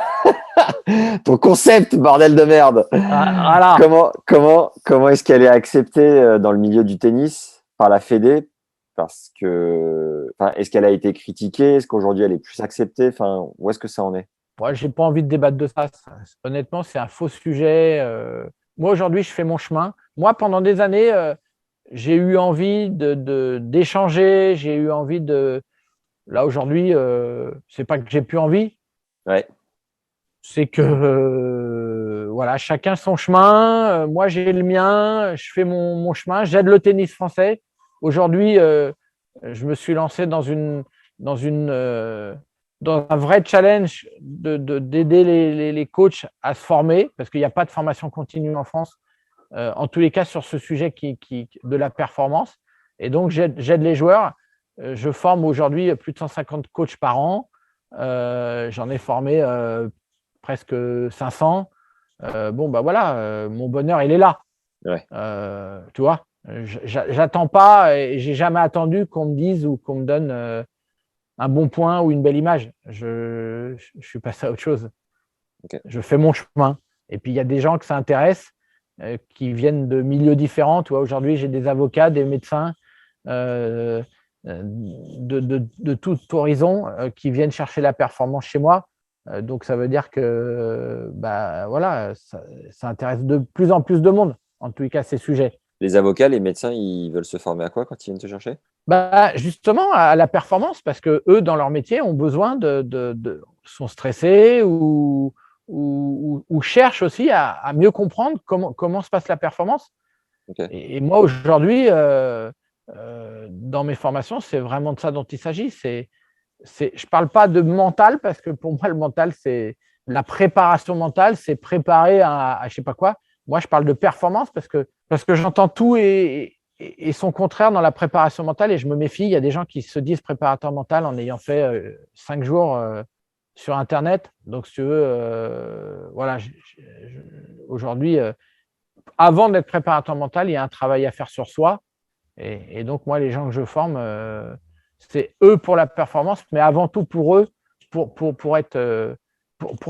Ton concept, bordel de merde. Voilà. Comment est-ce qu'elle est acceptée dans le milieu du tennis par la Fédé? Parce que, est-ce qu'elle a été critiquée? Est-ce qu'aujourd'hui elle est plus acceptée? Où est-ce que ça en est? Moi, j'ai pas envie de débattre de ça. Honnêtement, c'est un faux sujet. Moi, aujourd'hui, je fais mon chemin. Moi, pendant des années, j'ai eu envie d'échanger. J'ai eu envie de. Là, aujourd'hui, c'est pas que j'ai plus envie. Ouais. C'est que voilà, chacun son chemin. Moi, j'ai le mien. Je fais mon chemin. J'aide le tennis français. Aujourd'hui, je me suis lancé dans un vrai challenge d'aider les coachs à se former, parce qu'il n'y a pas de formation continue en France, en tous les cas sur ce sujet de la performance. Et donc, j'aide les joueurs. Je forme aujourd'hui plus de 150 coachs par an. J'en ai formé presque 500. Bon, bah voilà, mon bonheur, il est là. Ouais. Tu vois, j'attends pas et j'ai jamais attendu qu'on me dise ou qu'on me donne un bon point ou une belle image. Je suis passé à autre chose. Okay. Je fais mon chemin. Et puis, il y a des gens que ça intéresse, qui viennent de milieux différents. Tu vois, aujourd'hui, j'ai des avocats, des médecins de tout horizon qui viennent chercher la performance chez moi. Donc, ça veut dire que voilà, ça intéresse de plus en plus de monde, en tous les cas, ces sujets. Les avocats, les médecins, ils veulent se former à quoi quand ils viennent te chercher? Justement, à la performance, parce que eux, dans leur métier, ont besoin sont stressés ou cherchent aussi à mieux comprendre comment se passe la performance. Okay. Et moi, aujourd'hui, dans mes formations, c'est vraiment de ça dont il s'agit. Je ne parle pas de mental, parce que pour moi, le mental, c'est la préparation mentale, c'est préparer à je ne sais pas quoi. Moi, je parle de performance parce que j'entends tout et son contraire dans la préparation mentale, et je me méfie. Il y a des gens qui se disent préparateur mental en ayant fait 5 jours sur Internet. Donc, si tu veux, voilà, aujourd'hui, avant d'être préparateur mental, il y a un travail à faire sur soi. Et donc, moi, les gens que je forme, c'est eux pour la performance, mais avant tout pour eux, pour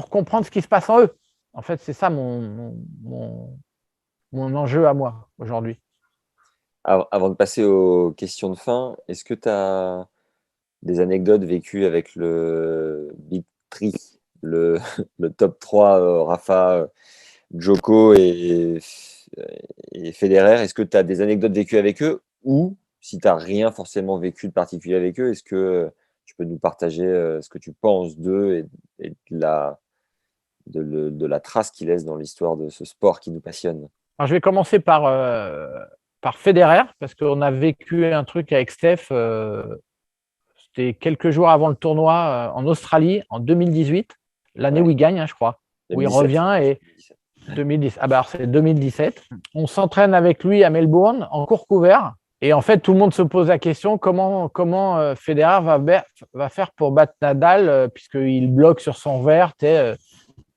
comprendre ce qui se passe en eux. En fait, c'est ça mon enjeu à moi aujourd'hui. Avant de passer aux questions de fin, est-ce que tu as des anecdotes vécues avec le Big Three, le, le top 3, Rafa, Djoko et Federer? Est-ce que tu as des anecdotes vécues avec eux? Ou si tu n'as rien forcément vécu de particulier avec eux, est-ce que tu peux nous partager ce que tu penses d'eux et de la trace qu'ils laissent dans l'histoire de ce sport qui nous passionne? Alors, je vais commencer par Federer, parce qu'on a vécu un truc avec Steph. C'était quelques jours avant le tournoi en Australie, en 2018, l'année où il gagne, je crois, où il 2017. revient. Et 2010. Ah bah alors c'est 2017. On s'entraîne avec lui à Melbourne en court couvert. Et en fait, tout le monde se pose la question comment Federer va faire pour battre Nadal, puisqu'il bloque sur son verre,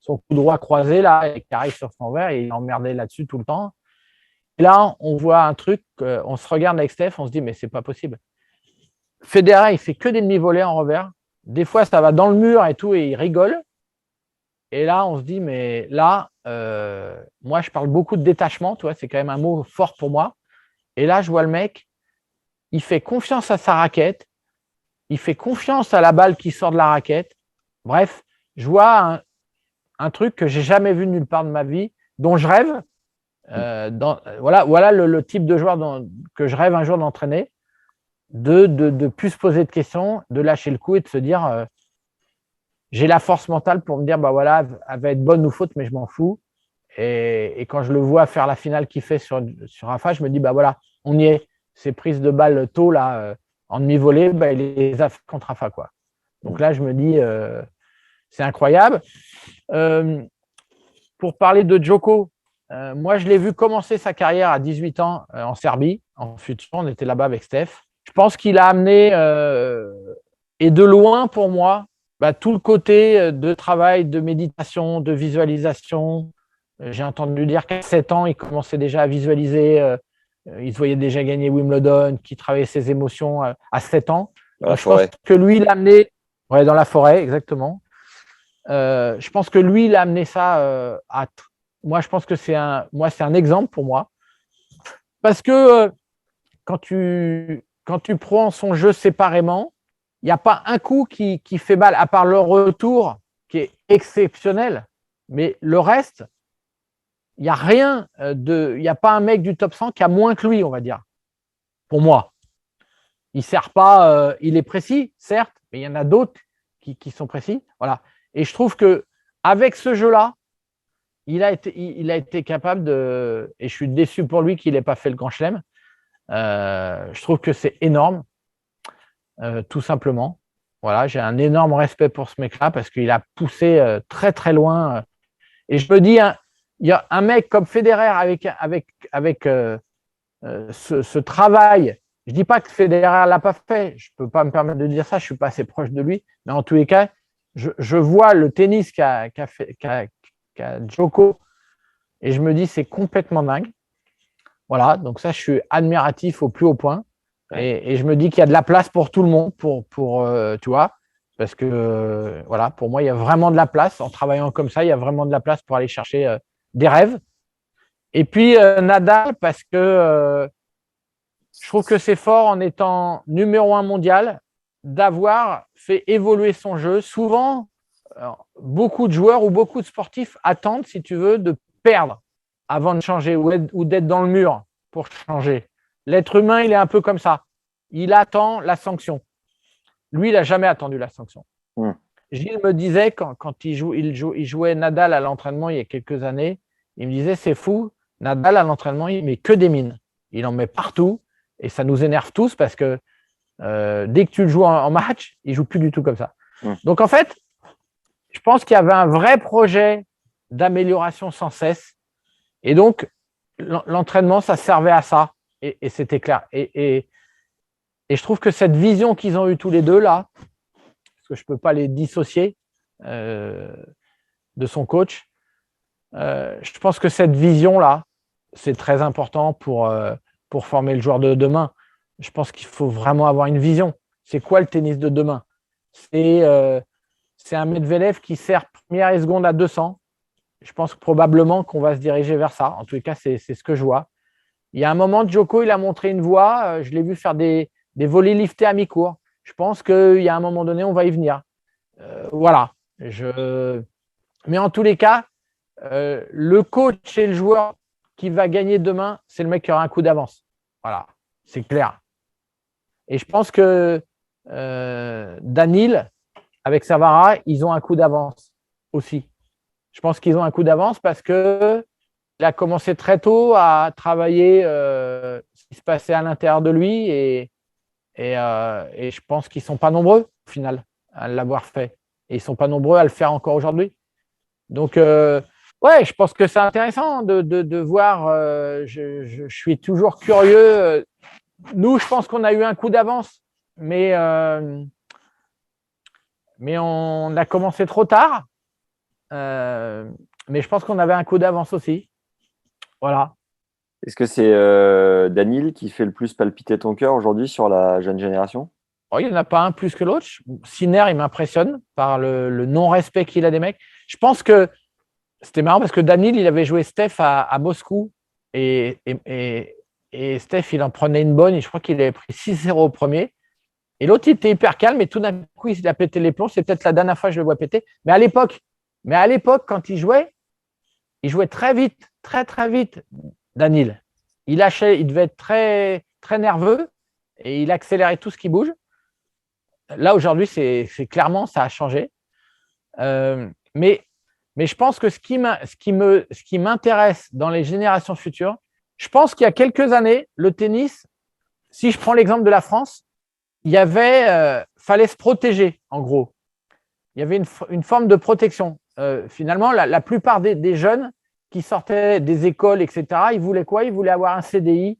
son coup droit croisé là, et qui arrive sur son verre, et il est emmerdé là-dessus tout le temps. Et là, on voit un truc, on se regarde avec Steph, on se dit, mais c'est pas possible. Federer, il fait que des demi-volées en revers. Des fois, ça va dans le mur et tout, et il rigole. Et là, on se dit, mais là, moi, je parle beaucoup de détachement, tu vois, c'est quand même un mot fort pour moi. Et là, je vois le mec, il fait confiance à sa raquette, il fait confiance à la balle qui sort de la raquette. Bref, je vois un truc que j'ai jamais vu nulle part de ma vie, dont je rêve. Voilà le type de joueur que je rêve un jour d'entraîner, de plus se poser de questions, de lâcher le coup et de se dire j'ai la force mentale pour me dire bah voilà, elle va être bonne ou faute, mais je m'en fous. Et quand je le vois faire la finale qu'il fait sur Rafa, je me dis bah voilà, on y est. Ces prises de balles tôt là, en demi-volée, bah, il les a fait contre Rafa, quoi. Donc là, je me dis c'est incroyable. Pour parler de Djoko, moi, je l'ai vu commencer sa carrière à 18 ans en Serbie, en futur. On était là-bas avec Steph. Je pense qu'il a amené, et de loin pour moi, tout le côté de travail, de méditation, de visualisation. J'ai entendu dire qu'à 7 ans, il commençait déjà à visualiser. Il se voyait déjà gagner Wimbledon, qu'il travaillait ses émotions à 7 ans. Dans la je forêt. pense que lui, il l'a amené dans la forêt, exactement. Je pense que lui, il a amené ça moi, je pense que c'est un exemple pour moi. Parce que quand tu prends son jeu séparément, il n'y a pas un coup qui fait mal, à part le retour qui est exceptionnel. Mais le reste, il n'y a rien il n'y a pas un mec du top 100 qui a moins que lui, on va dire. Pour moi. Il sert pas, il est précis, certes, mais il y en a d'autres qui sont précis. Voilà. Et je trouve que avec ce jeu-là, il a été capable de. Et je suis déçu pour lui qu'il n'ait pas fait le Grand Chelem. Je trouve que c'est énorme, tout simplement. Voilà, j'ai un énorme respect pour ce mec-là parce qu'il a poussé très très loin. Et je me dis, il y a un mec comme Federer avec ce travail. Je ne dis pas que Federer ne l'a pas fait. Je ne peux pas me permettre de dire ça. Je ne suis pas assez proche de lui. Mais en tous les cas, je vois le tennis qu'a Djoko et je me dis c'est complètement dingue. Voilà, donc ça, je suis admiratif au plus haut point. Et je me dis qu'il y a de la place pour tout le monde, tu vois, parce que voilà, pour moi, il y a vraiment de la place. En travaillant comme ça, il y a vraiment de la place pour aller chercher des rêves. Et puis Nadal, parce que je trouve que c'est fort en étant numéro 1 mondial d'avoir fait évoluer son jeu. Souvent, beaucoup de joueurs ou beaucoup de sportifs attendent, si tu veux, de perdre avant de changer ou d'être dans le mur pour changer. L'être humain, il est un peu comme ça. Il attend la sanction. Lui, il n'a jamais attendu la sanction. Gilles me disait, quand il jouait Nadal à l'entraînement il y a quelques années, il me disait, c'est fou, Nadal à l'entraînement, il met que des mines. Il en met partout et ça nous énerve tous parce que dès que tu le joues en match, il ne joue plus du tout comme ça. Donc, en fait, je pense qu'il y avait un vrai projet d'amélioration sans cesse. Et donc, l'entraînement, ça servait à ça. Et c'était clair. Et je trouve que cette vision qu'ils ont eue tous les deux, là, parce que je ne peux pas les dissocier de son coach, je pense que cette vision-là, c'est très important pour former le joueur de demain. Je pense qu'il faut vraiment avoir une vision. C'est quoi le tennis de demain ? C'est un Medvedev qui sert première et seconde à 200 Je pense probablement qu'on va se diriger vers ça. En tout cas, c'est ce que je vois. Il y a un moment, Djoko, il a montré une voie. Je l'ai vu faire des volets liftés à mi-court. Je pense qu'il y a un moment donné, on va y venir. Voilà. Mais en tous les cas, le coach et le joueur qui va gagner demain, c'est le mec qui aura un coup d'avance. Voilà, c'est clair. Et je pense que Danil, avec Savara, ils ont un coup d'avance aussi. Je pense qu'ils ont un coup d'avance parce qu'il a commencé très tôt à travailler ce qui se passait à l'intérieur de lui et je pense qu'ils ne sont pas nombreux au final à l'avoir fait. Et ils ne sont pas nombreux à le faire encore aujourd'hui. Donc, ouais, je pense que c'est intéressant de voir. Je suis toujours curieux. Nous, je pense qu'on a eu un coup d'avance, mais on a commencé trop tard. Mais je pense qu'on avait un coup d'avance aussi. Voilà. Est-ce que c'est Danil qui fait le plus palpiter ton cœur aujourd'hui sur la jeune génération? Oh, il n'y en a pas un plus que l'autre. Sinner, il m'impressionne par le non-respect qu'il a des mecs. Je pense que c'était marrant parce que Danil, il avait joué Steph à Moscou et Steph, il en prenait une bonne et je crois qu'il avait pris 6-0 au premier. Et l'autre, il était hyper calme et tout d'un coup, il a pété les plombs. C'est peut-être la dernière fois que je le vois péter. Mais à l'époque, quand il jouait très vite, très, très vite, Danil. Il lâchait, il devait être très, très nerveux et il accélérait tout ce qui bouge. Là, aujourd'hui, c'est clairement, ça a changé. Mais je pense que ce qui m'intéresse dans les générations futures, je pense qu'il y a quelques années, le tennis, si je prends l'exemple de la France, fallait se protéger, en gros. Il y avait une forme de protection. Finalement, la plupart des jeunes qui sortaient des écoles, etc., ils voulaient quoi? Ils voulaient avoir un CDI,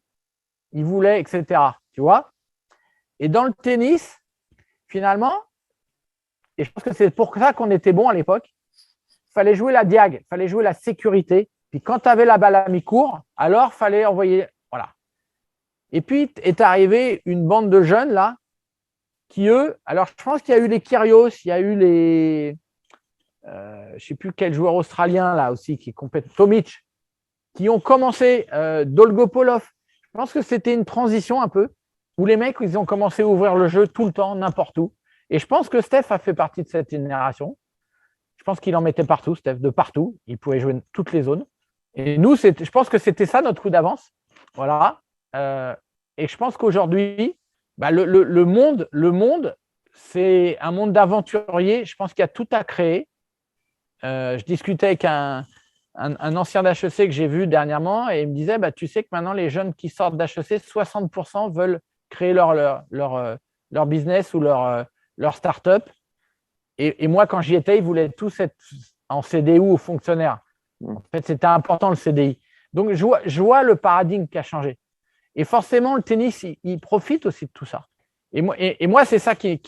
ils voulaient, etc. Tu vois? Et dans le tennis, finalement, et je pense que c'est pour ça qu'on était bon à l'époque, il fallait jouer la diag, il fallait jouer la sécurité. Puis quand tu avais la balle à mi-court, alors il fallait envoyer. Voilà. Et puis est arrivée une bande de jeunes là, qui eux, alors je pense qu'il y a eu les Kyrgios, il y a eu les. Je ne sais plus quel joueur australien là aussi qui compète, Tomic, qui ont commencé, Dolgopolov. Je pense que c'était une transition un peu, où les mecs, ils ont commencé à ouvrir le jeu tout le temps, n'importe où. Et je pense que Steph a fait partie de cette génération. Je pense qu'il en mettait partout, Steph, de partout. Il pouvait jouer toutes les zones. Et nous, je pense que c'était ça notre coup d'avance. Voilà. Et je pense qu'aujourd'hui, le monde, c'est un monde d'aventuriers. Je pense qu'il y a tout à créer. Je discutais avec un ancien d'HEC que j'ai vu dernièrement et il me disait, tu sais que maintenant, les jeunes qui sortent d'HEC, 60% veulent créer leur business ou leur start-up. Et moi, quand j'y étais, ils voulaient tous être en CDI ou fonctionnaire. En fait, c'était important le CDI. Donc, je vois le paradigme qui a changé. Et forcément, le tennis, il profite aussi de tout ça. Et moi c'est ça qui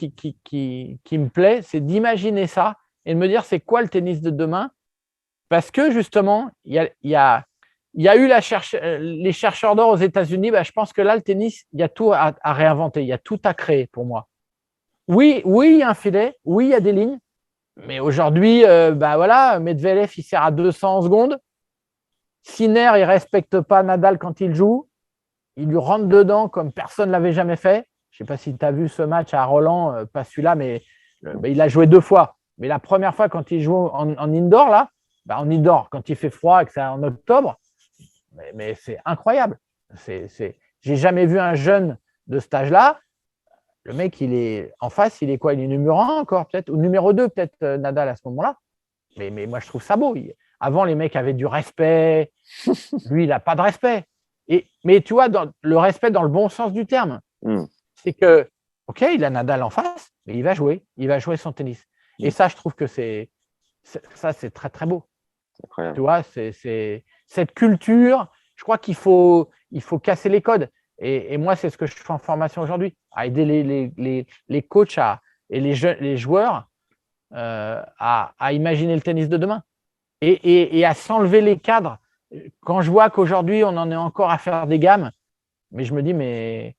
me plaît, c'est d'imaginer ça et de me dire, c'est quoi le tennis de demain? Parce que justement, il y a eu les chercheurs d'or aux États-Unis. Je pense que là, le tennis, il y a tout à réinventer, il y a tout à créer pour moi. Oui, il y a un filet, oui, il y a des lignes, mais aujourd'hui, voilà, Medvedev, il sert à 200 secondes. Sinner, il ne respecte pas Nadal quand il joue. Il lui rentre dedans comme personne ne l'avait jamais fait. Je ne sais pas si tu as vu ce match à Roland, pas celui-là, mais il a joué 2 fois. Mais la première fois, quand il joue en indoor, là, en indoor, quand il fait froid et que c'est en octobre, mais c'est incroyable. J'ai jamais vu un jeune de cet âge-là. Le mec, il est en face, il est quoi? Il est numéro 1 encore, peut-être, ou numéro 2, peut-être, Nadal à ce moment-là. Mais moi, je trouve ça beau. Avant, les mecs avaient du respect. Lui, il n'a pas de respect. Mais tu vois, le respect dans le bon sens du terme, c'est que, OK, il a Nadal en face, mais il va jouer son tennis. Et ça, je trouve que c'est très, très beau. Incroyable. Tu vois, c'est cette culture, je crois qu'il faut casser les codes. Et moi, c'est ce que je fais en formation aujourd'hui, à aider les coachs et les joueurs à imaginer le tennis de demain et à s'enlever les cadres. Quand je vois qu'aujourd'hui, on en est encore à faire des gammes, mais je me dis, mais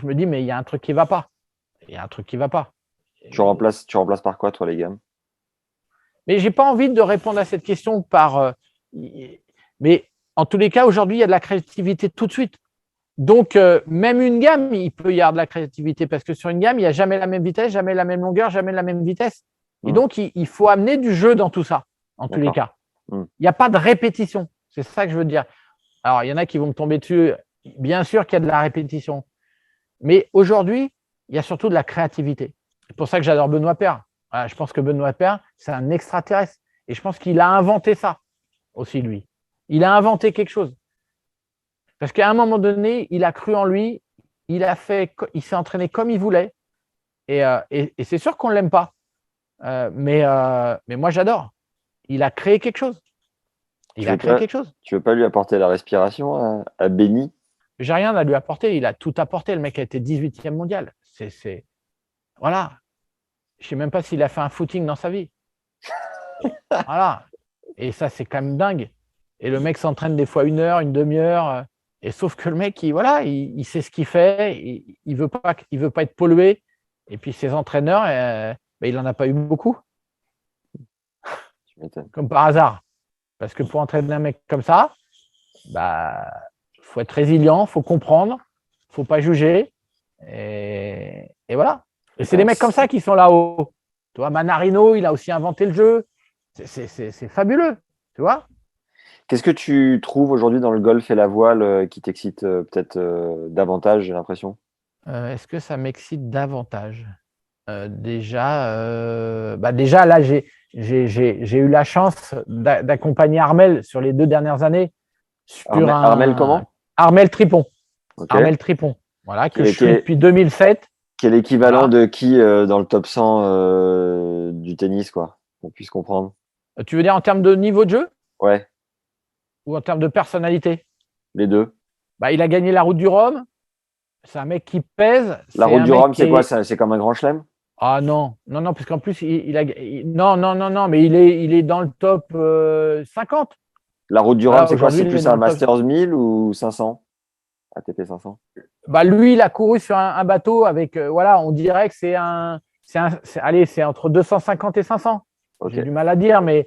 il y a un truc qui ne va pas. Il y a un truc qui ne va pas. Tu remplaces par quoi, toi, les gammes? Mais je n'ai pas envie de répondre à cette question par. Mais en tous les cas, aujourd'hui, il y a de la créativité tout de suite. Donc, même une gamme, il peut y avoir de la créativité parce que sur une gamme, il n'y a jamais la même vitesse, jamais la même longueur, jamais la même vitesse. Et donc, il faut amener du jeu dans tout ça, en tous les cas. Il n'y a pas de répétition. C'est ça que je veux dire. Alors, il y en a qui vont me tomber dessus. Bien sûr qu'il y a de la répétition. Mais aujourd'hui, il y a surtout de la créativité. C'est pour ça que j'adore Benoît Paire. Voilà, je pense que Benoît Paire, c'est un extraterrestre. Et je pense qu'il a inventé ça aussi, lui. Il a inventé quelque chose. Parce qu'à un moment donné, il a cru en lui, il s'est entraîné comme il voulait. Et c'est sûr qu'on ne l'aime pas. Mais moi, j'adore. Il a créé quelque chose. Il a créé quelque chose. Tu veux pas lui apporter la respiration à Benny? J'ai rien à lui apporter. Il a tout apporté. Le mec a été 18e mondial. Voilà. Je ne sais même pas s'il a fait un footing dans sa vie. Voilà. Et ça, c'est quand même dingue. Et le mec s'entraîne des fois 1 heure, une demi-heure. Et sauf que le mec, il sait ce qu'il fait. Il veut pas être pollué. Et puis ses entraîneurs, il n'en a pas eu beaucoup. Tu m'étonnes. Comme par hasard. Parce que pour entraîner un mec comme ça, faut être résilient, faut comprendre, faut pas juger. Et voilà. Et c'est des mecs comme ça qui sont là-haut. Tu vois, Manarino, il a aussi inventé le jeu. C'est fabuleux. Tu vois? Qu'est-ce que tu trouves aujourd'hui dans le golf et la voile qui t'excite peut-être davantage, j'ai l'impression? Est-ce que ça m'excite davantage? Déjà, là, j'ai eu la chance d'accompagner Armel sur les 2 dernières années. Armel comment? Armel Tripon. Okay. Armel Tripon. Voilà, que je suis depuis 2007. Qui est l'équivalent de qui dans le top 100 du tennis, quoi, qu'on puisse comprendre. Tu veux dire en termes de niveau de jeu? Ouais. Ou en termes de personnalité? Les deux. Il a gagné la Route du Rhum. C'est un mec qui pèse. La Route du Rhum, c'est quoi? C'est comme un grand chelem? Ah non, parce qu'en plus, non, mais il est dans le top 50. La Route du Rhum, c'est quoi? C'est lui, plus un Masters 1000 ou 500? ATP 500? Lui, il a couru sur un bateau avec, on dirait que c'est entre 250 et 500. Okay. J'ai du mal à dire, mais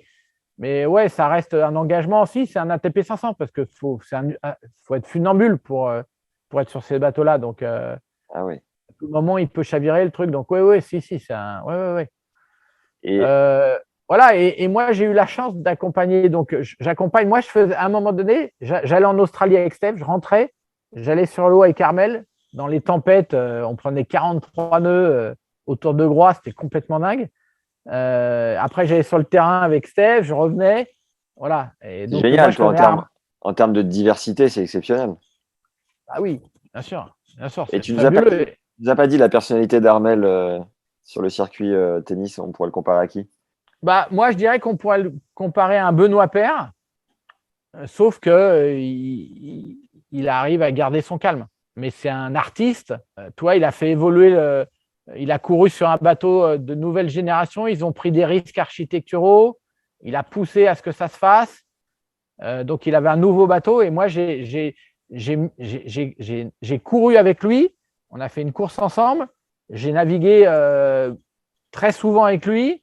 ouais, ça reste un engagement aussi. C'est un ATP 500 parce que faut être funambule pour être sur ces bateaux-là. Donc, ah oui. à tout moment, il peut chavirer le truc. Donc, ouais, si, c'est un. Ouais. Et voilà. Et moi, j'ai eu la chance d'accompagner. Donc, j'accompagne. Moi, à un moment donné, j'allais en Australie avec Steph. Je rentrais. J'allais sur l'eau avec Armel. Dans les tempêtes, on prenait 43 nœuds autour de Groix. C'était complètement dingue. Après, j'allais sur le terrain avec Steph. Je revenais. Voilà. Et donc, c'est génial, toi, en termes de diversité, c'est exceptionnel. Ah oui, bien sûr. Et tu nous as pas dit la personnalité d'Armel sur le circuit tennis. On pourrait le comparer à qui? Moi, je dirais qu'on pourrait le comparer à un Benoît Paire, sauf que il arrive à garder son calme. Mais c'est un artiste. Toi, il a fait évoluer. Il a couru sur un bateau de nouvelle génération. Ils ont pris des risques architecturaux. Il a poussé à ce que ça se fasse. Donc, il avait un nouveau bateau. Et moi, j'ai couru avec lui. On a fait une course ensemble. J'ai navigué très souvent avec lui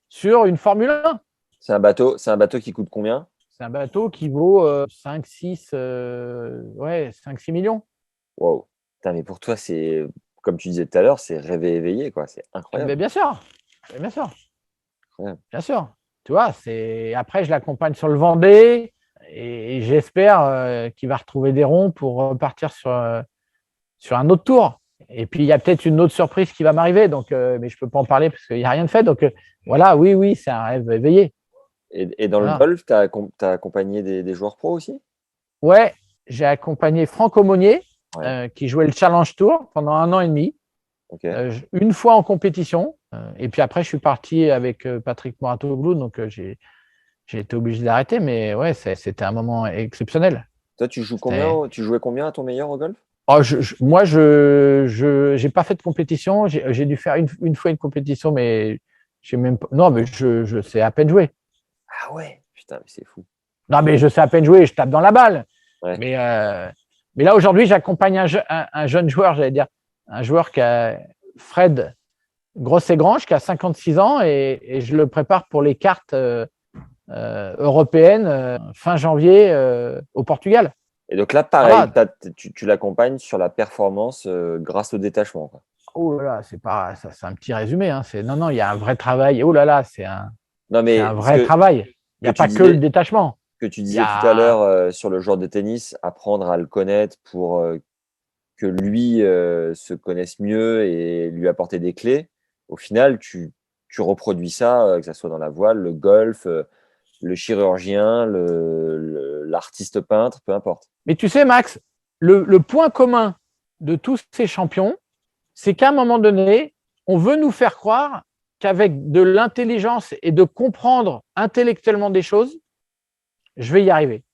sur une Formule 1. C'est un bateau qui coûte combien? C'est un bateau qui vaut 5-6 millions. Wow. Putain, mais pour toi, c'est, comme tu disais tout à l'heure, c'est rêver éveillé, quoi. C'est incroyable. Mais bien sûr. Incroyable. Bien sûr. Tu vois, après, je l'accompagne sur le Vendée et j'espère qu'il va retrouver des ronds pour repartir sur un autre tour. Et puis, il y a peut-être une autre surprise qui va m'arriver, mais je ne peux pas en parler parce qu'il n'y a rien de fait. Donc, voilà, oui, c'est un rêve éveillé. Et dans le golf, tu as accompagné des joueurs pros aussi? Ouais, j'ai accompagné Franck Aumonier, qui jouait le Challenge Tour pendant 1 an et demi. Okay. Une fois en compétition. Et puis après, je suis parti avec Patrick Mouratoglou, donc j'ai été obligé d'arrêter. Mais ouais, c'était un moment exceptionnel. Toi, tu jouais combien à ton meilleur au golf? Moi, je n'ai pas fait de compétition. J'ai dû faire une fois une compétition, mais j'ai même pas. Non, mais je sais à peine jouer. Ah ouais, putain, mais c'est fou. Non, mais je sais à peine jouer, je tape dans la balle. Ouais. Mais là, aujourd'hui, j'accompagne un jeune joueur, j'allais dire, un joueur qui a Fred Grosset-Grange qui a 56 ans et je le prépare pour les cartes européennes fin janvier au Portugal. Et donc là, pareil, tu l'accompagnes sur la performance grâce au détachement, quoi. Oh là là, c'est un petit résumé. Hein. Non, il y a un vrai travail. Oh là là, c'est un vrai travail. Il n'y a pas que le détachement. Que tu disais tout à l'heure sur le joueur de tennis, apprendre à le connaître pour que lui se connaisse mieux et lui apporter des clés. Au final, tu reproduis ça, que ce soit dans la voile, le golf, le chirurgien, l'artiste peintre, peu importe. Mais tu sais, Max, le point commun de tous ces champions, c'est qu'à un moment donné, on veut nous faire croire qu'avec de l'intelligence et de comprendre intellectuellement des choses, je vais y arriver.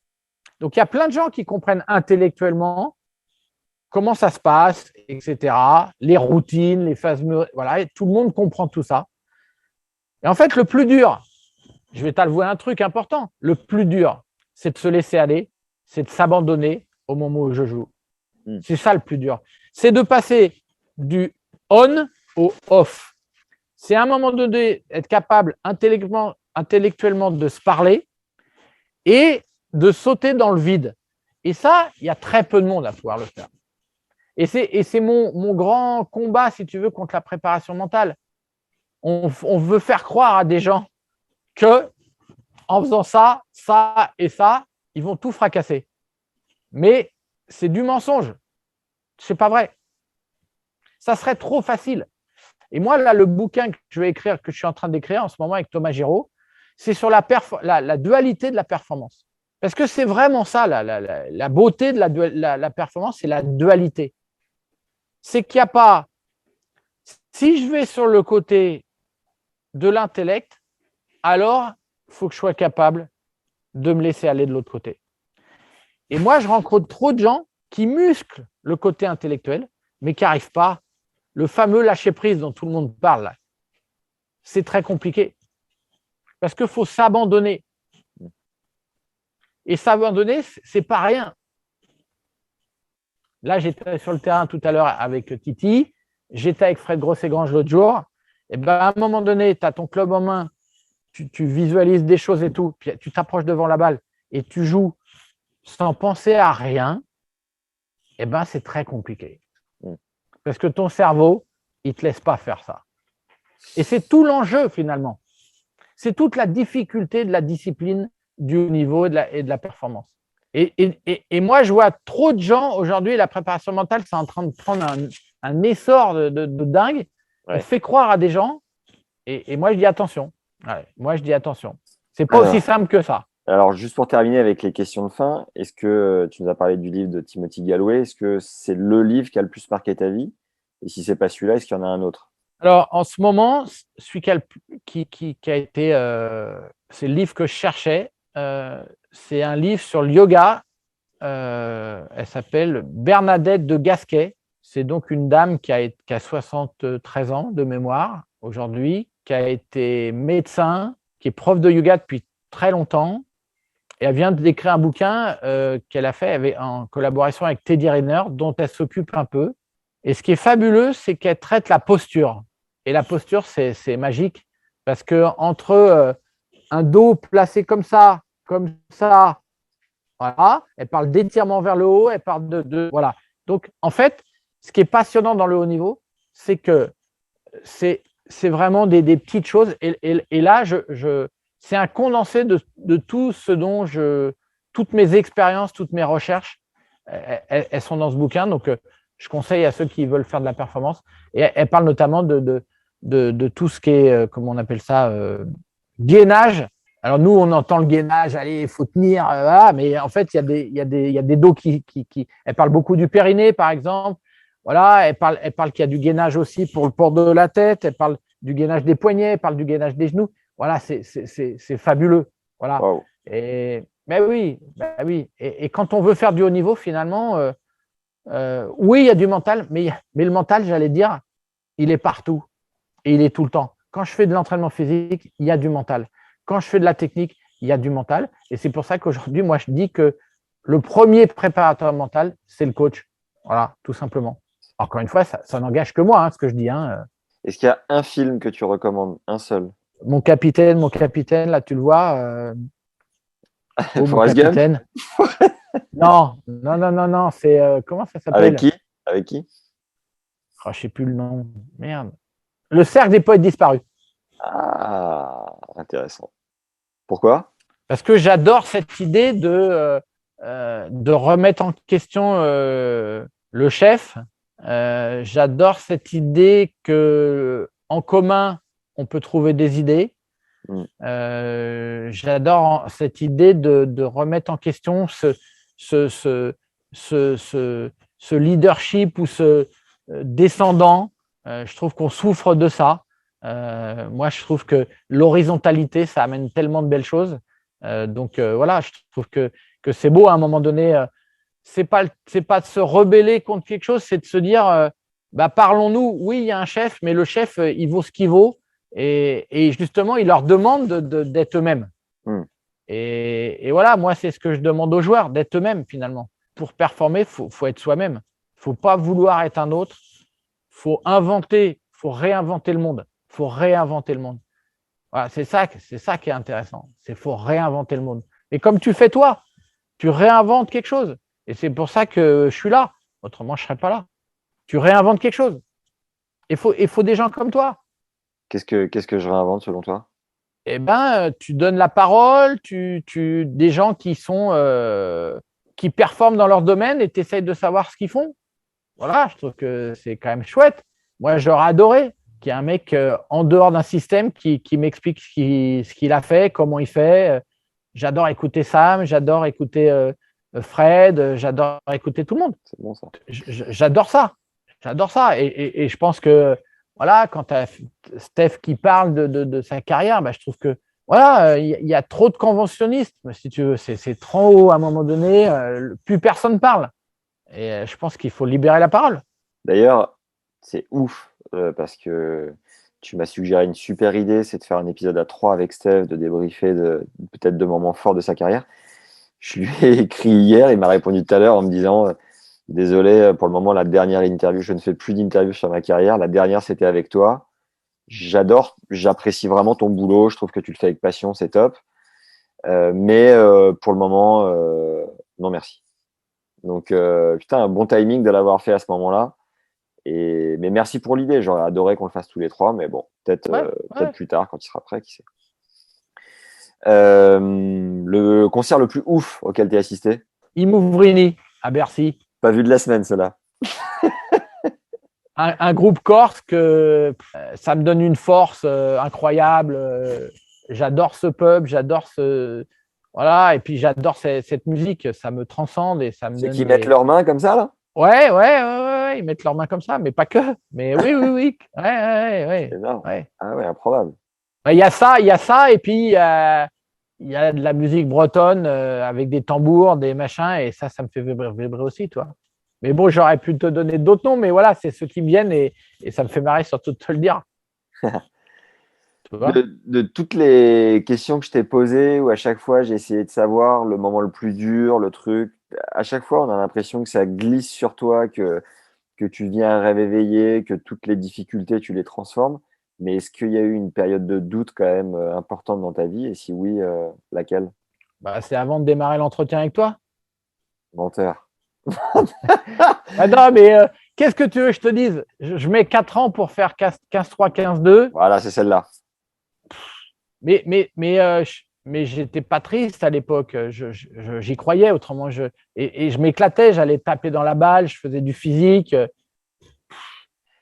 Donc, il y a plein de gens qui comprennent intellectuellement comment ça se passe, etc., les routines, les phases, voilà, et tout le monde comprend tout ça. Et en fait, le plus dur, je vais t'avouer un truc important, le plus dur, c'est de se laisser aller, c'est de s'abandonner au moment où je joue. C'est ça le plus dur. C'est de passer du on au off. C'est à un moment donné être capable intellectuellement de se parler et de sauter dans le vide. Et ça, il y a très peu de monde à pouvoir le faire. Et c'est mon grand combat, si tu veux, contre la préparation mentale. On veut faire croire à des gens que en faisant ça, ça et ça, ils vont tout fracasser. Mais c'est du mensonge. C'est pas vrai. Ça serait trop facile. Et moi, là, le bouquin que je vais écrire, que je suis en train d'écrire en ce moment avec Thomas Giraud, c'est sur la dualité de la performance. Parce que c'est vraiment ça, la beauté de la performance, c'est la dualité. C'est qu'il n'y a pas… Si je vais sur le côté de l'intellect, alors il faut que je sois capable de me laisser aller de l'autre côté. Et moi, je rencontre trop de gens qui musclent le côté intellectuel, mais qui n'arrivent pas. Le fameux lâcher-prise dont tout le monde parle, là, c'est très compliqué. Parce qu'il faut s'abandonner. Et s'abandonner, c'est pas rien. Là, j'étais sur le terrain tout à l'heure avec Titi, j'étais avec Fred Grosset-Grange l'autre jour. Et ben, à un moment donné, tu as ton club en main, tu visualises des choses et tout, puis tu t'approches devant la balle et tu joues sans penser à rien, et ben, c'est très compliqué. Parce que ton cerveau, il ne te laisse pas faire ça. Et c'est tout l'enjeu finalement. C'est toute la difficulté de la discipline du haut niveau et de la performance. Et moi, je vois trop de gens aujourd'hui, la préparation mentale, c'est en train de prendre un essor de dingue. Ouais. On fait croire à des gens et moi, je dis attention. Ouais, moi, je dis attention. C'est pas aussi simple que ça. Alors, juste pour terminer avec les questions de fin, est-ce que tu nous as parlé du livre de Timothy Gallwey? Est-ce que c'est le livre qui a le plus marqué ta vie? Et si ce n'est pas celui-là, est-ce qu'il y en a un autre? Alors, en ce moment, celui qui a été… c'est le livre que je cherchais. C'est un livre sur le yoga. Elle s'appelle Bernadette de Gasquet. C'est donc une dame qui a 73 ans de mémoire aujourd'hui, qui a été médecin, qui est prof de yoga depuis très longtemps. Et elle vient d'écrire un bouquin qu'elle a fait en collaboration avec Teddy Riner, dont elle s'occupe un peu. Et ce qui est fabuleux, c'est qu'elle traite la posture. Et la posture, c'est magique parce qu'entre un dos placé comme ça, voilà, elle parle d'étirement vers le haut, elle parle voilà. Donc, en fait, ce qui est passionnant dans le haut niveau, c'est que c'est vraiment des petites choses. Et là, c'est un condensé de tout ce dont toutes mes expériences, toutes mes recherches, elles sont dans ce bouquin. Donc, je conseille à ceux qui veulent faire de la performance. Et elle parle notamment de tout ce qui est, comment on appelle ça, gainage. Alors, nous, on entend le gainage, allez, il faut tenir, voilà, mais en fait, il y a des dos qui… Elle parle beaucoup du périnée, par exemple. Voilà, elle parle qu'il y a du gainage aussi pour le port de la tête. Elle parle du gainage des poignets, elle parle du gainage des genoux. Voilà, c'est fabuleux. Voilà. Wow. Mais oui. Et quand on veut faire du haut niveau, finalement, oui, il y a du mental, mais le mental, j'allais dire, il est partout et il est tout le temps. Quand je fais de l'entraînement physique, il y a du mental. Quand je fais de la technique, il y a du mental. Et c'est pour ça qu'aujourd'hui, moi, je dis que le premier préparateur mental, c'est le coach. Voilà, tout simplement. Encore une fois, ça n'engage que moi, ce que je dis. Est-ce qu'il y a un film que tu recommandes? Un seul? Mon capitaine, là, tu le vois. Oh, mon Forrest Gump? capitaine. Non. C'est comment ça Avec s'appelle? qui? Avec qui? Oh, je sais plus le nom. Merde. Le cercle des poètes disparus. Ah, intéressant. Pourquoi? Parce que j'adore cette idée de remettre en question le chef. J'adore cette idée que en commun, on peut trouver des idées. J'adore cette idée de remettre en question ce leadership ou ce descendant. Je trouve qu'on souffre de ça. Moi, je trouve que l'horizontalité, ça amène tellement de belles choses. Donc voilà, je trouve que c'est beau à un moment donné. C'est pas de se rebeller contre quelque chose, c'est de se dire parlons-nous. Oui, il y a un chef, mais le chef, il vaut ce qu'il vaut. Et justement, il leur demande d'être eux-mêmes. Et voilà, moi, c'est ce que je demande aux joueurs, d'être eux-mêmes finalement. Pour performer, il faut être soi-même. Il ne faut pas vouloir être un autre. Il faut inventer, il faut réinventer le monde. Il faut réinventer le monde. Voilà, c'est ça qui est intéressant. Il faut réinventer le monde. Et comme tu fais toi, tu réinventes quelque chose. Et c'est pour ça que je suis là. Autrement, je ne serais pas là. Tu réinventes quelque chose. Il faut des gens comme toi. Qu'est-ce que je réinvente selon toi? Eh ben, tu donnes la parole, des gens qui performent dans leur domaine et tu essayes de savoir ce qu'ils font. Voilà, je trouve que c'est quand même chouette. Moi, j'aurais adoré qu'il y ait un mec en dehors d'un système qui m'explique ce qu'il a fait, comment il fait. J'adore écouter Sam, j'adore écouter Fred, j'adore écouter tout le monde. C'est bon ça. J'adore ça. J'adore ça. Et je pense que voilà, quand tu as Steph qui parle de sa carrière, je trouve que voilà, il y a trop de conventionnistes, si tu veux. C'est trop haut à un moment donné. Plus personne parle. Et je pense qu'il faut libérer la parole. D'ailleurs, c'est ouf parce que tu m'as suggéré une super idée, c'est de faire un épisode à 3 avec Steph, de débriefer peut-être de moments forts de sa carrière. Je lui ai écrit hier, il m'a répondu tout à l'heure en me disant désolé, pour le moment, la dernière interview, je ne fais plus d'interview sur ma carrière. La dernière, c'était avec toi. J'adore, j'apprécie vraiment ton boulot. Je trouve que tu le fais avec passion, c'est top. Mais pour le moment, non merci. Donc, putain, un bon timing de l'avoir fait à ce moment-là. Mais merci pour l'idée. J'aurais adoré qu'on le fasse tous les trois. Mais bon, peut-être plus tard, quand il sera prêt, qui sait. Le concert le plus ouf auquel tu as assisté? Imouvrini, à Bercy. Pas vu de la semaine, cela. Un groupe corse que ça me donne une force incroyable. J'adore ce pub, j'adore ce. Voilà, et puis j'adore cette musique, ça me transcende et ça me. C'est qu'ils mettent leurs mains comme ça, là? Ouais, ils mettent leurs mains comme ça, mais pas que. Mais oui. Ouais. C'est énorme. Ouais. Ah ouais, improbable. Il y a ça, et puis il y a de la musique bretonne avec des tambours, des machins, et ça me fait vibrer aussi, toi. Mais bon, j'aurais pu te donner d'autres noms, mais voilà, c'est ceux qui me viennent et ça me fait marrer surtout de te le dire. De toutes les questions que je t'ai posées, où à chaque fois j'ai essayé de savoir le moment le plus dur, le truc, à chaque fois on a l'impression que ça glisse sur toi, que tu viens à rêve éveillé, que toutes les difficultés tu les transformes. Mais est-ce qu'il y a eu une période de doute quand même importante dans ta vie? Et si oui, laquelle? C'est avant de démarrer l'entretien avec toi. Menteur. Non, mais qu'est-ce que tu veux que je te dise? Je mets 4 ans pour faire 15-3, 15-2. Voilà, c'est celle-là. Mais j'étais pas triste à l'époque. J'y croyais, autrement et je m'éclatais. J'allais taper dans la balle, je faisais du physique.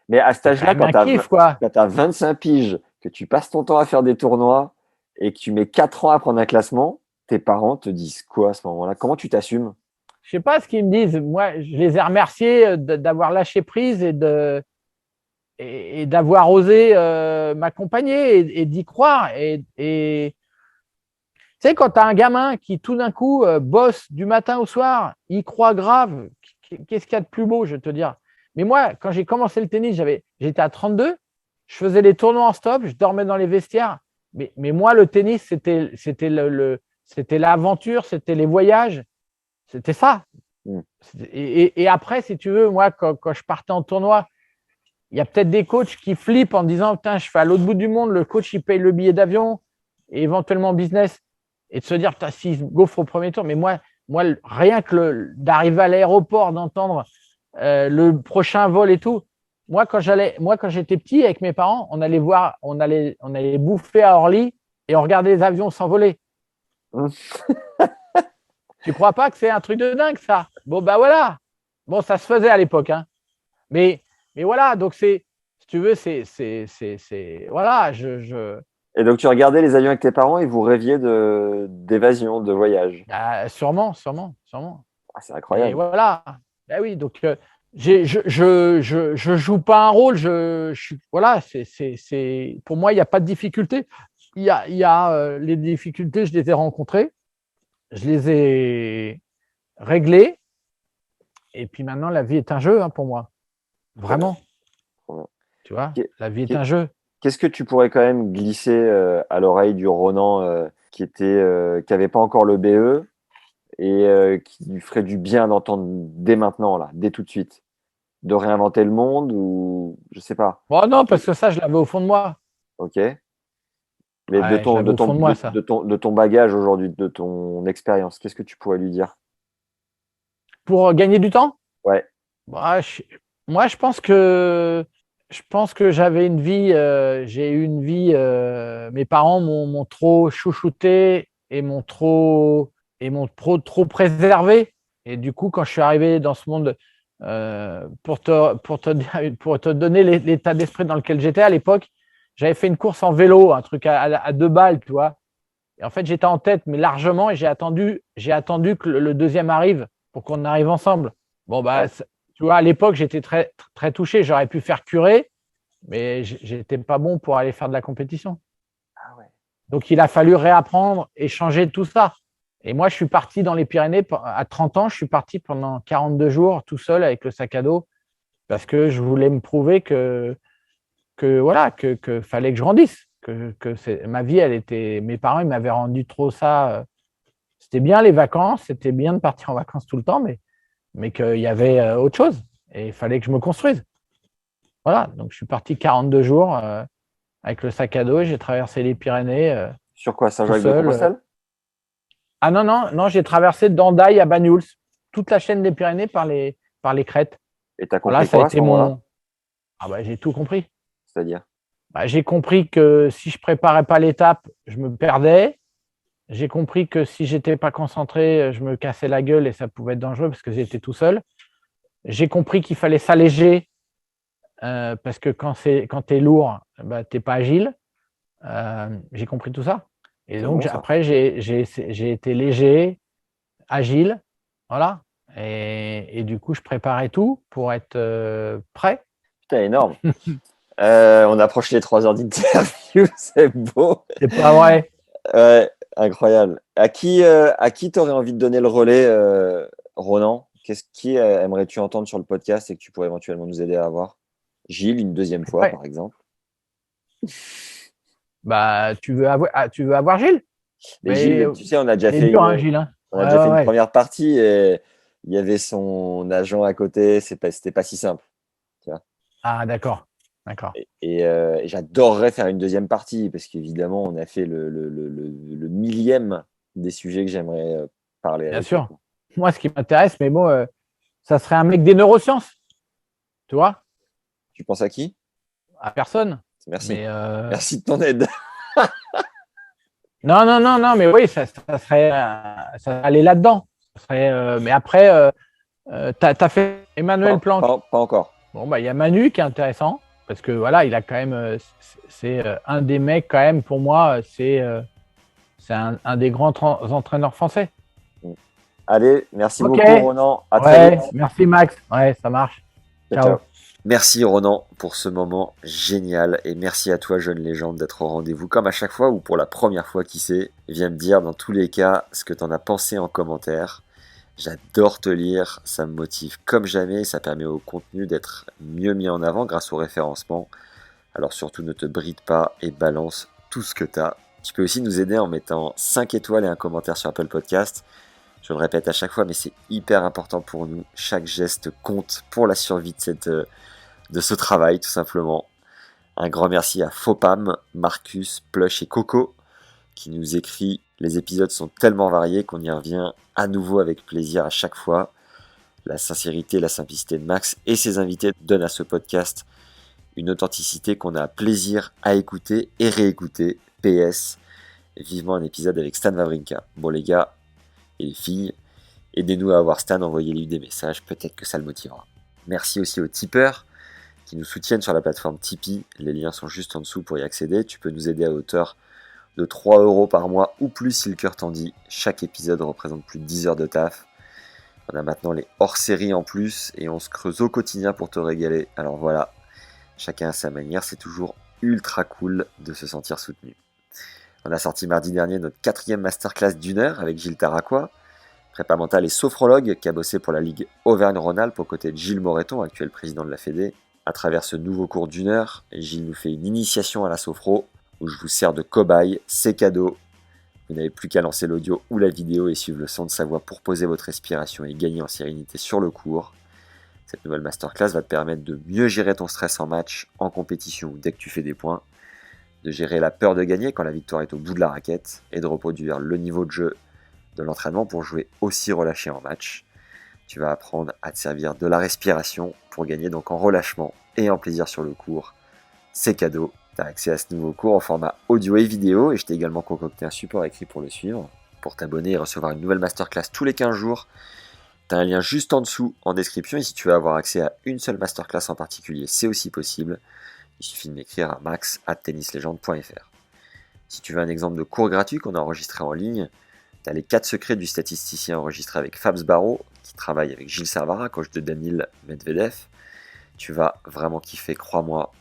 Mais à cet âge-là, quand tu as 25 piges, que tu passes ton temps à faire des tournois et que tu mets 4 ans à prendre un classement, tes parents te disent quoi à ce moment-là? Comment tu t'assumes? Je sais pas ce qu'ils me disent. Moi, je les ai remerciés d'avoir lâché prise et d'avoir osé m'accompagner et d'y croire. Et tu sais, quand tu as un gamin qui tout d'un coup bosse du matin au soir, il croit grave, qu'est-ce qu'il y a de plus beau, je vais te dire. Mais moi, quand j'ai commencé le tennis, j'étais à 32, je faisais les tournois en stop, je dormais dans les vestiaires. Mais moi, le tennis, c'était l'aventure, c'était les voyages. C'était ça. Et après, si tu veux, moi, quand je partais en tournoi, il y a peut-être des coachs qui flippent en disant putain, je fais à l'autre bout du monde, le coach il paye le billet d'avion et éventuellement business, et de se dire putain, s'il se gaufre au premier tour. Mais moi rien que d'arriver à l'aéroport, d'entendre le prochain vol et tout. Moi, quand j'étais petit avec mes parents, on allait bouffer à Orly et on regardait les avions s'envoler. Tu crois pas que c'est un truc de dingue, ça? Bon, bah voilà. Bon, ça se faisait à l'époque, hein. Mais voilà, donc si tu veux, voilà, Et donc, tu regardais les avions avec tes parents et vous rêviez d'évasion, de voyage. sûrement. Ah, c'est incroyable. Et voilà. Ben oui, donc je joue pas un rôle. Voilà, pour moi, il n'y a pas de difficulté. Il y a les difficultés, je les ai rencontrées, je les ai réglées, et puis maintenant, la vie est un jeu, hein, pour moi. Vraiment. Tu vois, la vie est un jeu. Qu'est-ce que tu pourrais quand même glisser à l'oreille du Ronan qui n'avait pas encore le BE et qui lui ferait du bien d'entendre dès maintenant, là, dès tout de suite, de réinventer le monde ou je sais pas. Bon, non, parce que ça, je l'avais au fond de moi. Ok. Mais Ouais, de ton bagage aujourd'hui, de ton expérience, qu'est-ce que tu pourrais lui dire? Pour gagner du temps? Ouais. Bah, moi, je pense que j'avais une vie, j'ai eu une vie, mes parents m'ont trop chouchouté et m'ont trop préservé. Et du coup, quand je suis arrivé dans ce monde, pour te donner l'état d'esprit dans lequel j'étais à l'époque, j'avais fait une course en vélo, un truc à 2 balles, tu vois. Et en fait, j'étais en tête, mais largement, et j'ai attendu que le deuxième arrive pour qu'on arrive ensemble. Bon, bah, tu vois, à l'époque, j'étais très, très touché. J'aurais pu faire curer, mais j'étais pas bon pour aller faire de la compétition. Ah ouais. Donc, il a fallu réapprendre et changer tout ça. Et moi, je suis parti dans les Pyrénées à 30 ans. Je suis parti pendant 42 jours tout seul avec le sac à dos parce que je voulais me prouver que fallait que je grandisse. Ma vie, mes parents, ils m'avaient rendu trop ça. C'était bien les vacances, c'était bien de partir en vacances tout le temps, mais qu'il y avait autre chose et il fallait que je me construise. Voilà, donc je suis parti 42 jours avec le sac à dos et j'ai traversé les Pyrénées. Sur quoi, Saint-Jacques-de-Compostelle? Ah non, j'ai traversé d'Andaille à Banyuls, toute la chaîne des Pyrénées par les crêtes. Et t'as compris ça quoi a été Ah bah, j'ai tout compris. C'est-à-dire? Bah, j'ai compris que si je préparais pas l'étape, je me perdais. J'ai compris que si j'étais pas concentré, je me cassais la gueule et ça pouvait être dangereux parce que j'étais tout seul. J'ai compris qu'il fallait s'alléger parce que quand tu es lourd, bah, tu n'es pas agile. J'ai compris tout ça. Et donc, bon, ça. après, j'ai été léger, agile. Voilà. Et du coup, je préparais tout pour être prêt. Putain, énorme. On approche les 3 heures d'interview, c'est beau. C'est pas vrai. Ouais, incroyable. À qui t'aurais envie de donner le relais, Ronan? Qui aimerais-tu entendre sur le podcast et que tu pourrais éventuellement nous aider à avoir? Gilles, une deuxième fois, par exemple. Bah, tu veux avoir Gilles? Mais Gilles, tu sais, on a déjà fait Gilles, hein. une première partie et il y avait son agent à côté. C'était pas si simple. Tu vois. Ah, d'accord. Et j'adorerais faire une deuxième partie parce qu'évidemment, on a fait le millième des sujets que j'aimerais parler. Bien sûr. Moi, ce qui m'intéresse, mais bon, ça serait un mec des neurosciences. Tu vois? Tu penses à qui? À personne. Merci. Mais Merci de ton aide. Non, mais oui, ça serait aller là-dedans. Mais après, t'as fait Emmanuel Planck. Pas encore. Bon, bah, il y a Manu qui est intéressant parce que voilà, il a quand même, c'est un des mecs quand même pour moi, c'est un des grands entraîneurs français. Allez, merci beaucoup Ronan. À très vite. Merci Max. Ouais, ça marche. Ciao. Merci Ronan pour ce moment génial et merci à toi jeune légende d'être au rendez-vous comme à chaque fois ou pour la première fois qui sait. Viens me dire dans tous les cas ce que t'en as pensé en commentaire. J'adore te lire, ça me motive comme jamais, ça permet au contenu d'être mieux mis en avant grâce au référencement. Alors surtout ne te bride pas et balance tout ce que t'as. Tu peux aussi nous aider en mettant 5 étoiles et un commentaire sur Apple Podcast. Je le répète à chaque fois mais c'est hyper important pour nous. Chaque geste compte pour la survie de ce travail tout simplement. Un grand merci à Fopam, Marcus, Plush et Coco qui nous écrit « Les épisodes sont tellement variés qu'on y revient à nouveau avec plaisir à chaque fois. La sincérité et la simplicité de Max et ses invités donnent à ce podcast une authenticité qu'on a plaisir à écouter et réécouter. PS, vivement un épisode avec Stan Wawrinka. Bon les gars et les filles, aidez-nous à avoir Stan, envoyez-lui des messages, peut-être que ça le motivera. » Merci aussi aux tipeurs qui nous soutiennent sur la plateforme Tipeee. Les liens sont juste en dessous pour y accéder. Tu peux nous aider à hauteur de 3 € par mois ou plus si le cœur t'en dit. Chaque épisode représente plus de 10 heures de taf. On a maintenant les hors-séries en plus et on se creuse au quotidien pour te régaler. Alors voilà, chacun à sa manière, c'est toujours ultra cool de se sentir soutenu. On a sorti mardi dernier notre 4e masterclass d'1 heure avec Gilles Taraquois, prépa mental et sophrologue qui a bossé pour la Ligue Auvergne-Rhône-Alpes aux côtés de Gilles Moreton, actuel président de la Fédé. À travers ce nouveau cours d'1 heure, Gilles nous fait une initiation à la sophro où je vous sers de cobaye, c'est cadeau. Vous n'avez plus qu'à lancer l'audio ou la vidéo et suivre le son de sa voix pour poser votre respiration et gagner en sérénité sur le cours. Cette nouvelle masterclass va te permettre de mieux gérer ton stress en match, en compétition ou dès que tu fais des points, de gérer la peur de gagner quand la victoire est au bout de la raquette et de reproduire le niveau de jeu de l'entraînement pour jouer aussi relâché en match. Tu vas apprendre à te servir de la respiration pour gagner donc en relâchement et en plaisir sur le cours. C'est cadeau. Tu as accès à ce nouveau cours en format audio et vidéo et je t'ai également concocté un support écrit pour le suivre. Pour t'abonner et recevoir une nouvelle masterclass tous les 15 jours, tu as un lien juste en dessous en description et si tu veux avoir accès à une seule masterclass en particulier, c'est aussi possible. Il suffit de m'écrire à max@tennislegende.fr. Si tu veux un exemple de cours gratuit qu'on a enregistré en ligne, tu as les 4 secrets du statisticien enregistré avec Fabs Barreau, qui travaille avec Gilles Servara, coach de Danil Medvedev. Tu vas vraiment kiffer, crois-moi.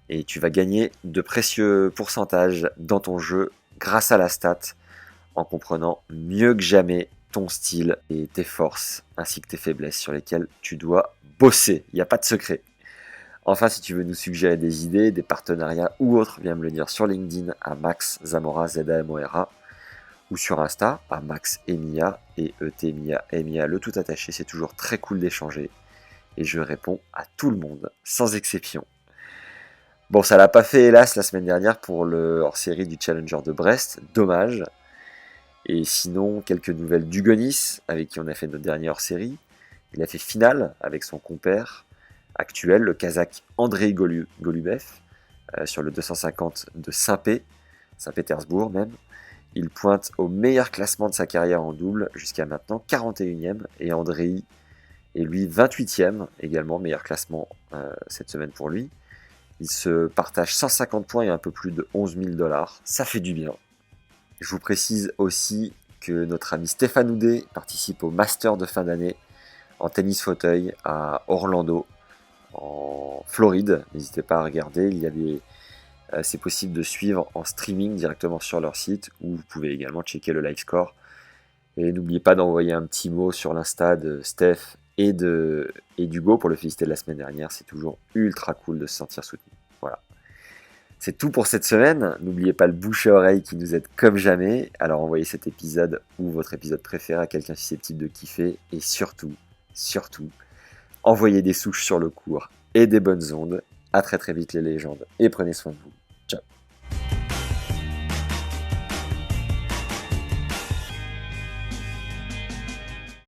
Et tu vas gagner de précieux pourcentages dans ton jeu grâce à la stat, en comprenant mieux que jamais ton style et tes forces, ainsi que tes faiblesses sur lesquelles tu dois bosser. Il n'y a pas de secret. Enfin, si tu veux nous suggérer des idées, des partenariats ou autres, viens me le dire sur LinkedIn à Max Zamora, Z-A-M-O-R-A, ou sur Insta à Max Emia, et E-T-M-I-A, M-I-A, le tout attaché. C'est toujours très cool d'échanger. Et je réponds à tout le monde, sans exception. Bon, ça l'a pas fait, hélas, la semaine dernière pour le hors-série du Challenger de Brest. Dommage. Et sinon, quelques nouvelles d'Hugonis, avec qui on a fait notre dernière hors-série. Il a fait finale avec son compère actuel, le Kazakh Andrei Golubev, sur le 250 de Saint-Pétersbourg même. Il pointe au meilleur classement de sa carrière en double, jusqu'à maintenant 41e, et Andrei est lui 28e, également meilleur classement cette semaine pour lui. Il se partage 150 points et un peu plus de 11 000 $. Ça fait du bien. Je vous précise aussi que notre ami Stéphane Houdet participe au Master de fin d'année en tennis fauteuil à Orlando, en Floride. N'hésitez pas à regarder. C'est possible de suivre en streaming directement sur leur site ou vous pouvez également checker le live score. Et n'oubliez pas d'envoyer un petit mot sur l'Insta de Steph et d'Hugo pour le féliciter de la semaine dernière. C'est toujours ultra cool de se sentir soutenu. Voilà. C'est tout pour cette semaine. N'oubliez pas le bouche à oreille qui nous aide comme jamais. Alors envoyez cet épisode ou votre épisode préféré à quelqu'un susceptible de kiffer. Et surtout, envoyez des souches sur le cours et des bonnes ondes. À très très vite les légendes et prenez soin de vous.